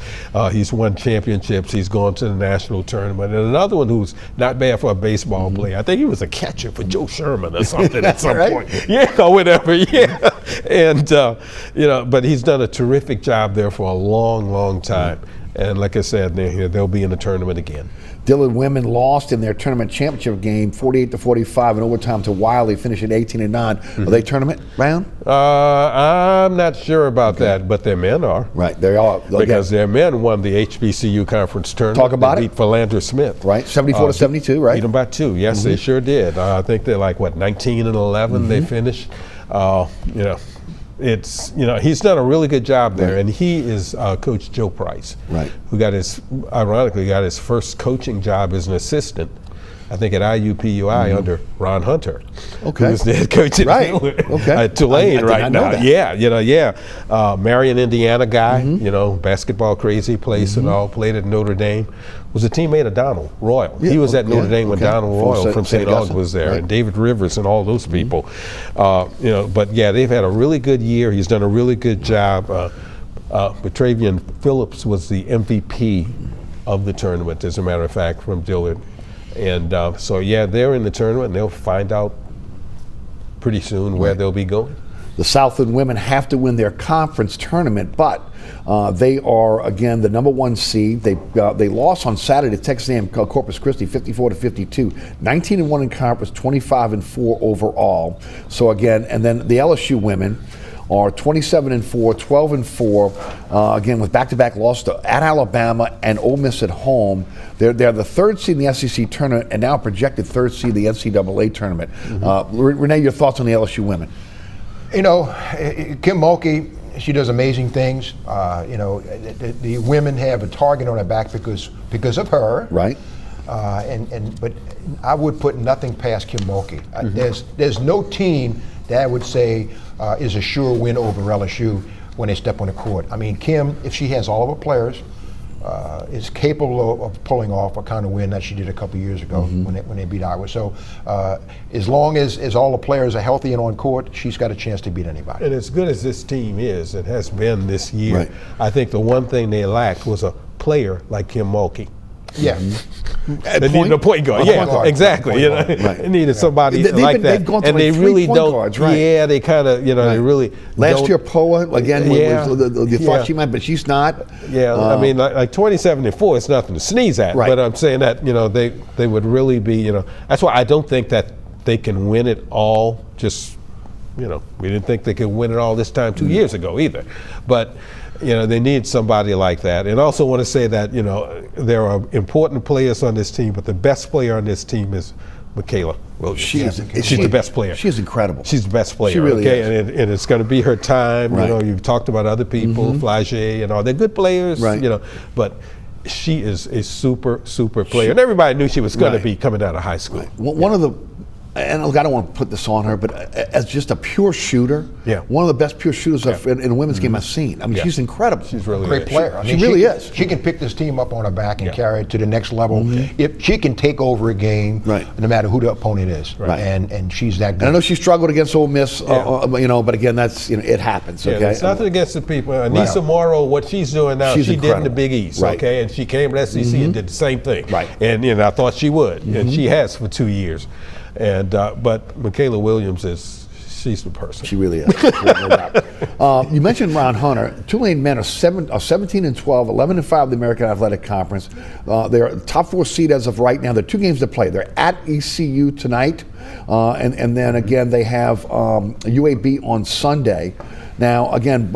He's won championships, he's gone to the national tournament. And another one who's not bad for a baseball player, I think he was a catcher for Joe Sherman or something at some point. Yeah, or whatever, yeah. And, you know, but he's done a terrific job there for a long, long time. And like I said, they'll be in the tournament again. Dillon women lost in their tournament championship game, 48-45 in overtime to Wiley, finishing 18-9. Are they tournament bound? I'm not sure about that, but their men are. Right, they are. Because their men won the HBCU conference tournament. Talk about they beat Philander Smith. Right, 74-72, right? Beat them by 2. Yes, they sure did. I think they're like, what, 19-11 they finished. You know. It's, you know, he's done a really good job there, and he is Coach Joe Price, who got ironically got his first coaching job as an assistant, I think at IUPUI under Ron Hunter, who's the head coach at Tulane right now. Yeah, you know, Marion, Indiana guy, you know, basketball crazy place and all, played at Notre Dame. Was a teammate of Donald Royal. He was at Notre Dame when Donald Royal from St. Aug was there, and David Rivers and all those people. You know, but yeah, they've had a really good year. He's done a really good job. Betravian Phillips was the MVP of the tournament, as a matter of fact, from Dillard. And so yeah, they're in the tournament, and they'll find out pretty soon where they'll be going. The Southland women have to win their conference tournament, but they are, again, the #1 seed. They lost on Saturday to Texas A&M Corpus Christi, 54-52. 19-1 in conference, 25-4 overall. So again, and then the LSU women are 27-4, 12-4. Again, with back-to-back losses at Alabama and Ole Miss at home. They're the 3rd seed in the SEC tournament and now projected 3rd seed in the NCAA tournament. Rene, your thoughts on the LSU women? You know, Kim Mulkey, she does amazing things. You know, the women have a target on their back because of her. Right. But I would put nothing past Kim Mulkey. There's no team that I would say is a sure win over LSU when they step on the court. I mean, Kim, if she has all of her players, is capable of pulling off a kind of win that she did a couple years ago when they beat Iowa. So as long as all the players are healthy and on court, she's got a chance to beat anybody. And as good as this team is, it has been this year, I think the one thing they lacked was a player like Kim Mulkey. Yeah. They needed a point guard. Exactly. You know, they needed somebody like that. They've gone to and they really don't. Guards, yeah, they kind of, you know, they really. Last year, Poa again. You thought she might, but she's not. Yeah, I mean, like 27-4, it's nothing to sneeze at. But I'm saying that, you know, they would really be, you know, that's why I don't think that they can win it all. Just, you know, we didn't think they could win it all this time 2 years ago either, but. You know, they need somebody like that. And also want to say that, you know, there are important players on this team, but the best player on this team is Michaela Williams. She's the best player. She's incredible. She's the best player. She really is. And it's going to be her time. You know, you've talked about other people, Flage and all. They're good players, you know, but she is a super player. And everybody knew she was going to be coming out of high school. One of the, and look, I don't want to put this on her, but as just a pure shooter, one of the best pure shooters in a women's game I've seen. I mean, she's incredible. She's really great player. I mean, she really is. She can pick this team up on her back and carry it to the next level. If she can take over a game, no matter who the opponent is, and she's that good. And I know she struggled against Ole Miss, you know, but again, that's, you know, it happens. Okay, it's nothing against the people. Anissa Morrow, what she's doing now, she did in the Big East. Okay, and she came to SEC and did the same thing. And you know, I thought she would, and she has for 2 years. And but Michaela Williams she's the person. She really is. You mentioned Ron Hunter. Tulane men are 17-12, 11-5 of the American Athletic Conference. They're top 4 seed as of right now. There are 2 games to play. They're at ECU tonight, and then again they have UAB on Sunday. Now again,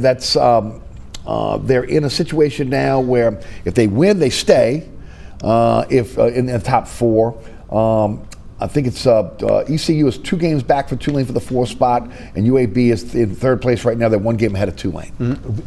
that's they're in a situation now where if they win, they stay. If in the top 4. I think it's ECU is 2 games back for Tulane for the 4th spot, and UAB is in 3rd place right now. They're 1 game ahead of Tulane.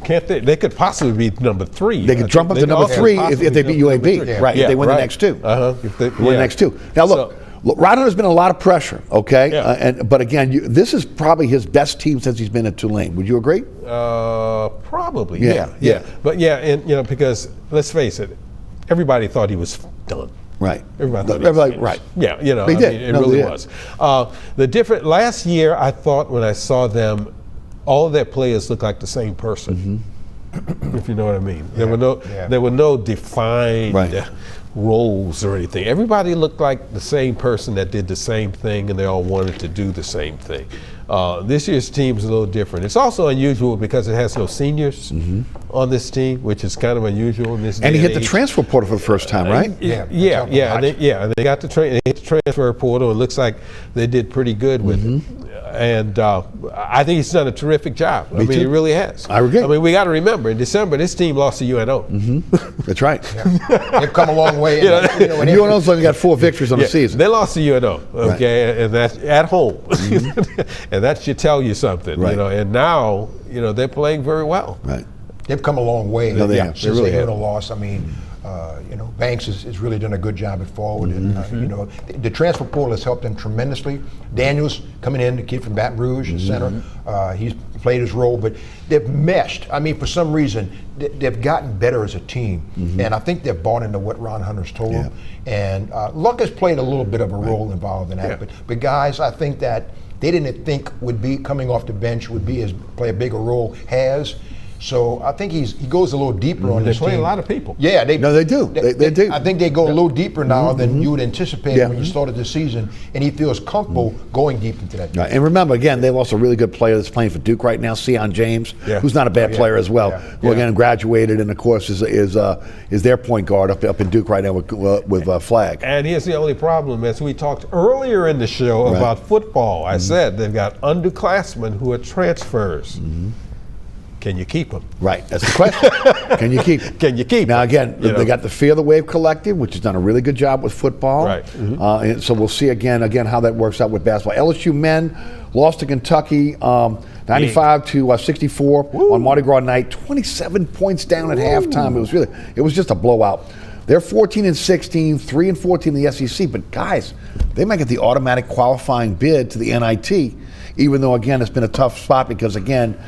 Can't they? They could possibly be number 3. They could jump up to number 3 if they beat UAB. If they win the next 2. If they win the next 2. Now look, Rod Hunter's been a lot of pressure. Okay, but again, this is probably his best team since he's been at Tulane. Would you agree? Probably. Yeah. But and you know, because let's face it. everybody thought he was done. Right. Everybody thought he was finished. Right. Yeah, you know, They I did. mean, it No, really they was. Last year, I thought when I saw them, all of their players looked like the same person. If you know what I mean. There were no defined roles or anything. Everybody looked like the same person that did the same thing, and they all wanted to do the same thing. This year's team is a little different. It's also unusual because it has no seniors on this team, which is kind of unusual in this day And he hit age. the transfer portal for the first time, right? And they got they hit the transfer portal. It looks like they did pretty good with it. And I think he's done a terrific job. I mean, he really has. I agree. I mean, we got to remember, in December, this team lost to UNO. That's right. They've come a long way. And UNO's only got 4 victories on the season. They lost to UNO, okay, and that's at home. And that should tell you something, you know. And now, you know, they're playing very well. Right. They've come a long way. No, they have. Since They really the have. UNO loss. I mean, you know, Banks has really done a good job at forward, and you know, the transfer portal has helped them tremendously. Daniels coming in, the kid from Baton Rouge, the center, he's played his role, but they've meshed. I mean, for some reason, they've gotten better as a team, and I think they've bought into what Ron Hunter's told them. And Luck has played a little bit of a role involved in that, but guys, I think that they didn't think would be coming off the bench would be play a bigger role has. So I think he goes a little deeper on this team. They play a lot of people. Yeah, they do. They do. I think they go a little deeper now than you would anticipate when you started the season, and he feels comfortable going deep into that. Right. And remember, again, they lost a really good player that's playing for Duke right now, Sion James, who's not a bad player as well. Who again graduated, and of course is their point guard up in Duke right now with Flag. And here's the only problem, as we talked earlier in the show about football. I said they've got underclassmen who are transfers. Can you keep them? Right, that's the question. Can you keep them? Can you keep Now them? again, they got the Fear the Wave Collective, which has done a really good job with football. Right. And so we'll see again how that works out with basketball. LSU men lost to Kentucky 95 to 64 on Mardi Gras night. 27 points down at halftime. It was just a blowout. They're 14-16, 3-14 in the SEC. But guys, they might get the automatic qualifying bid to the NIT, even though again it's been a tough spot because again,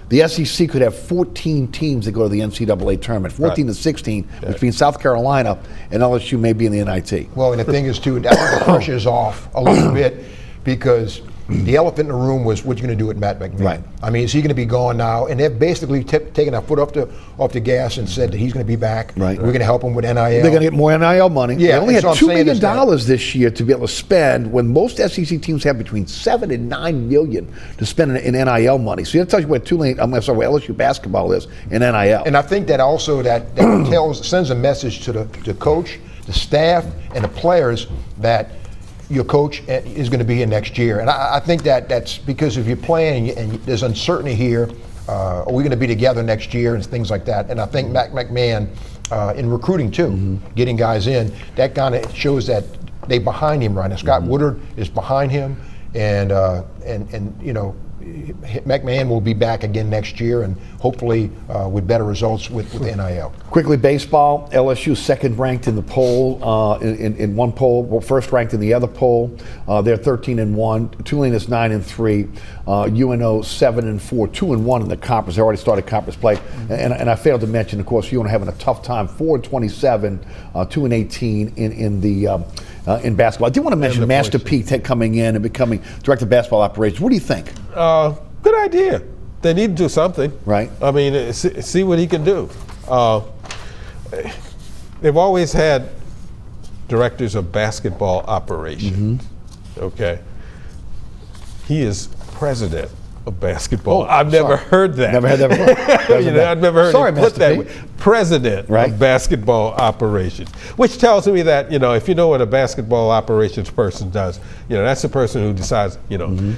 the SEC could have 14 teams that go to the NCAA tournament, 14-16, which means South Carolina and LSU may be in the NIT. Well, and the thing is, too, I think the pressure is off a little bit because the elephant in the room was what you're going to do with Matt McMahon. Right. I mean, is he going to be gone now? And they've basically taken our foot off the gas and said that he's going to be back. Right. We're going to help him with NIL. They're going to get more NIL money. Yeah, they only had that's what $2 I'm million saying this year to be able to spend when most SEC teams have between $7 and $9 million to spend in NIL money. So that tells you where where LSU basketball is in NIL. And I think that also that sends a message to the coach, the staff, and the players that your coach is going to be in next year. And I think that's because if you're playing and there's uncertainty here, are we going to be together next year and things like that. And I think Matt McMahon, in recruiting too, getting guys in, that kind of shows that they behind him right now. Scott Woodard is behind him, and you know, McMahon will be back again next year, and hopefully with better results with NIL. Quickly, baseball. LSU second ranked in the poll, in one poll. Well, first ranked in the other poll. They're 13-1. Tulane is 9-3. UNO 7-4. 2-1 in the conference. They already started conference play. And I failed to mention, of course, UNO having a tough time. 4-27, 2-18 in basketball. I do want to mention Master P coming in and becoming director of basketball operations. What do you think? Good idea. They need to do something. Right. I mean, see what he can do. They've always had directors of basketball operations. Okay. He is president of basketball. I've never heard that. Never heard that before. I've never heard it put that way. President Right. of basketball operations, which tells me that, you know, if you know what a basketball operations person does, you know, that's the person who decides, you know,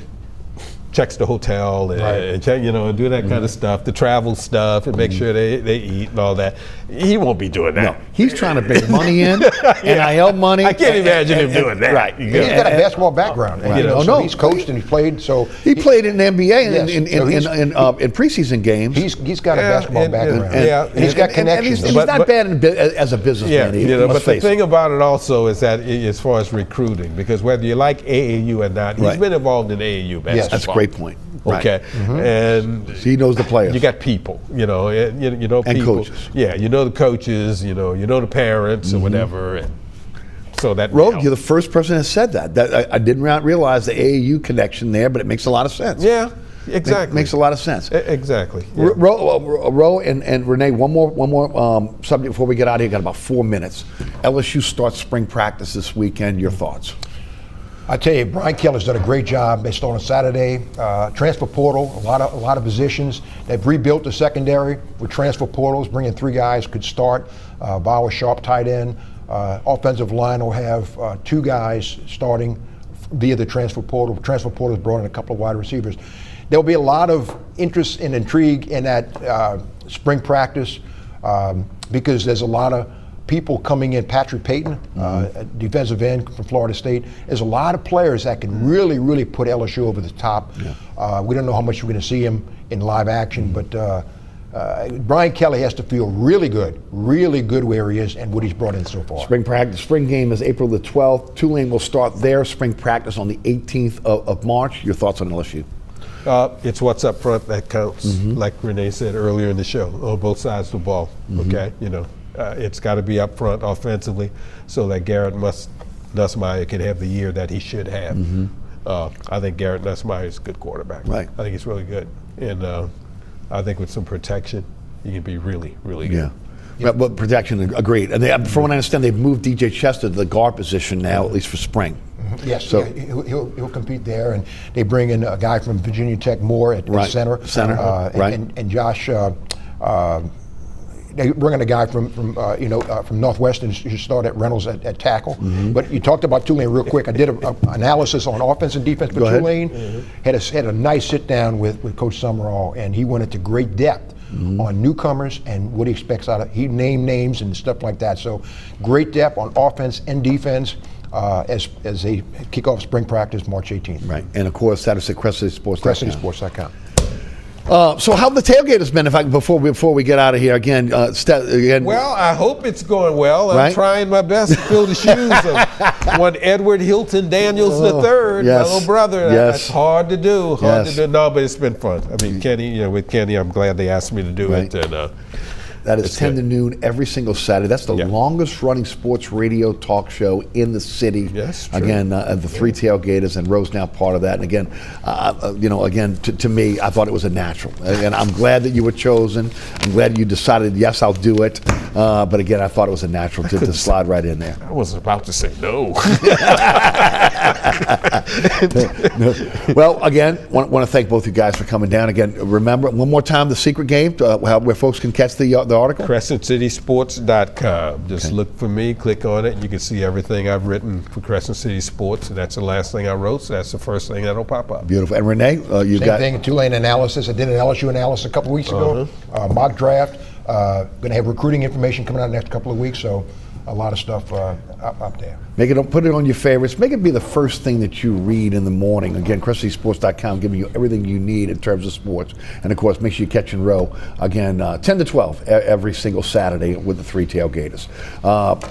checks the hotel and check, you know, and do that kind of stuff, the travel stuff, and make sure they eat and all that. He won't be doing that. No, he's trying to bring money in, NIL money. I can't imagine him doing that. Right. He's got a basketball background. Right. You know, Oh, so no. he's coached and he's played. So he played in the NBA Yes. in preseason games. he's got a basketball background. and he's got connections. And he's not bad as a businessman. you know, but the thing about it also is that as far as recruiting, because whether you like AAU or not, he's been involved in AAU basketball. That's a great point. Okay, and So he knows the players. you got people, you know people, And coaches. Yeah, you know the coaches, you know the parents or whatever, and so that. Ro, you're the first person that said that. I didn't realize the AAU connection there, but it makes a lot of sense. Yeah, exactly. Makes a lot of sense. Exactly. Yeah. Ro and Rene, one more subject before we get out of here. Got about 4 minutes. LSU starts spring practice this weekend. Your thoughts? I tell you, Brian Kelly's done a great job. They start on Saturday. Transfer portal, a lot of positions. They've rebuilt the secondary with transfer portals, bringing 3 guys could start. Bauer, Sharp, tight end. Offensive line will have 2 guys starting via the transfer portal. Transfer portal has brought in a couple of wide receivers. There'll be a lot of interest and intrigue in that spring practice because there's a lot of people coming in. Patrick Payton, defensive end from Florida State. There's a lot of players that can really, really put LSU over the top. Yeah. We don't know how much we're going to see him in live action, but Brian Kelly has to feel really good where he is and what he's brought in so far. Spring practice, spring game is April the 12th. Tulane will start their spring practice on the 18th of March. Your thoughts on LSU? It's what's up front that counts, like Rene said earlier in the show, on both sides of the ball. Okay, it's got to be up front offensively so that Garrett Nussmeier can have the year that he should have. I think Garrett Nussmeier is a good quarterback. Right. I think he's really good, and I think with some protection, he can be really, really good. Yeah. But protection, agreed. And from what I understand, they've moved DJ Chester to the guard position now, at least for spring. Yes, so he'll compete there, and they bring in a guy from Virginia Tech, Moore at center. Right. And Josh. They bring in a guy from Northwestern who started at Reynolds at tackle. But you talked about Tulane real quick. I did an analysis on offense and defense, but Tulane had a nice sit down with Coach Summerall, and he went into great depth on newcomers and what he expects out of. He named names and stuff like that. So great depth on offense and defense. As they kick off spring practice March 18th. Right, and of course that is at CrescentCitySports.com. CrescentCitySports.com. So how the tailgate has been? Before we get out of here again. Well, I hope it's going well. I'm trying my best to fill the shoes of one Edward Hilton Daniels III, my little brother. That's hard to do. No, but it's been fun. I mean, Kenny, with Kenny, I'm glad they asked me to do it. And that is 10 to noon every single Saturday. That's the longest running sports radio talk show in the city. Yes, true. Again, the 3 Tailgaters, and Ro's now part of that. And again, to me, I thought it was a natural. And I'm glad that you were chosen. I'm glad you decided, yes, I'll do it. But again, I thought it was a natural to slide right in there. I was about to say no. Well, again, want to thank both you guys for coming down. Again, remember, one more time, the secret game, where folks can catch the article? CrescentCitySports.com. Just look for me, click on it. You can see everything I've written for Crescent City Sports. And that's the last thing I wrote, so that's the first thing that'll pop up. Beautiful. And Rene, you Same thing, Tulane analysis. I did an LSU analysis a couple weeks ago. Mock draft. Going to have recruiting information coming out in the next couple of weeks, so a lot of stuff up there. Put it on your favorites. Make it be the first thing that you read in the morning. Again, CrescentCitySports.com, giving you everything you need in terms of sports. And of course, make sure you catch and row again 10 to 12 every single Saturday with the 3 Tailgaters.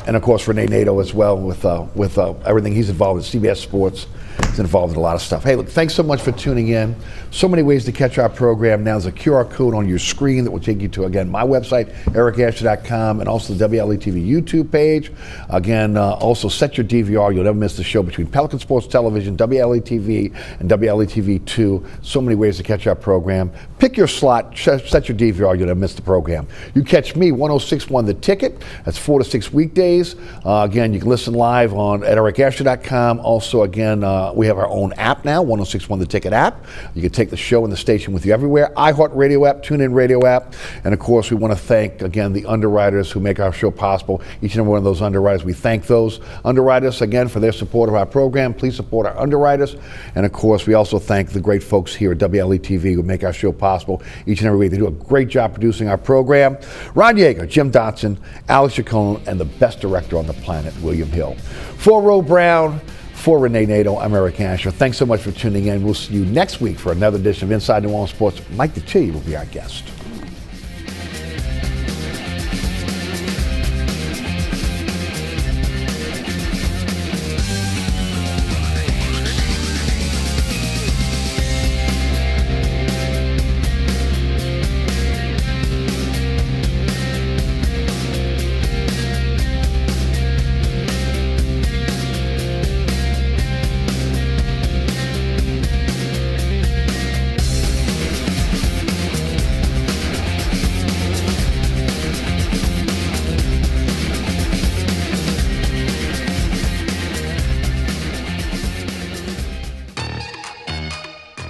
And of course, Rene Nadeau as well with everything he's involved in CBS Sports. He's involved in a lot of stuff. Hey, look, thanks so much for tuning in. So many ways to catch our program. Now there's a QR code on your screen that will take you to, again, my website, ericasher.com, and also the WLAE-TV YouTube page. Again, also set your DVR. You'll never miss the show between Pelican Sports Television, WLAE-TV, and WLAE-TV 2. So many ways to catch our program. Pick your slot, set your DVR. You'll never miss the program. You catch me, 106.1 The Ticket. That's 4 to 6 weekdays. Again, you can listen live at ericasher.com. Also, again, we have our own app now, 106.1 The Ticket app. You can take the show and the station with you everywhere. iHeartRadio app, TuneIn Radio app. And of course, we want to thank, again, the underwriters who make our show possible. Each and every one of those underwriters, we thank those underwriters, again, for their support of our program. Please support our underwriters. And of course, we also thank the great folks here at WLAE-TV who make our show possible each and every week. They do a great job producing our program. Ron Yeager, Jim Dotson, Alex Chacon, and the best director on the planet, William Hill. For Ro Brown, for Rene Nadeau, I'm Eric Asher. Thanks so much for tuning in. We'll see you next week for another edition of Inside New Orleans Sports. Mike DeChilli will be our guest.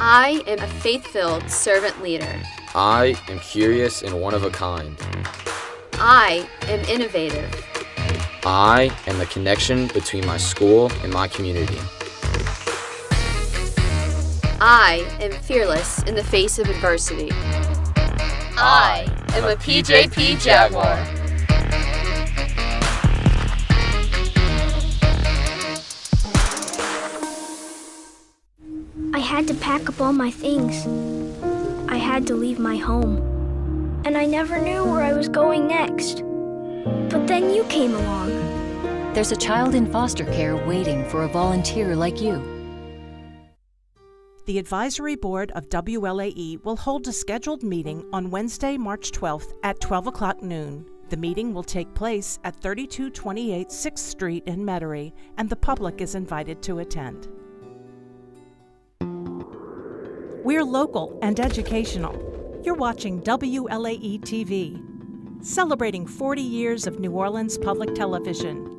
I am a faith-filled servant leader. I am curious and one of a kind. I am innovative. I am the connection between my school and my community. I am fearless in the face of adversity. I am a PJP Jaguar. I had to pack up all my things. I had to leave my home. And I never knew where I was going next. But then you came along. There's a child in foster care waiting for a volunteer like you. The Advisory Board of WLAE will hold a scheduled meeting on Wednesday, March 12th at 12 o'clock noon. The meeting will take place at 3228 6th Street in Metairie, and the public is invited to attend. We're local and educational. You're watching WLAE-TV, celebrating 40 years of New Orleans public television.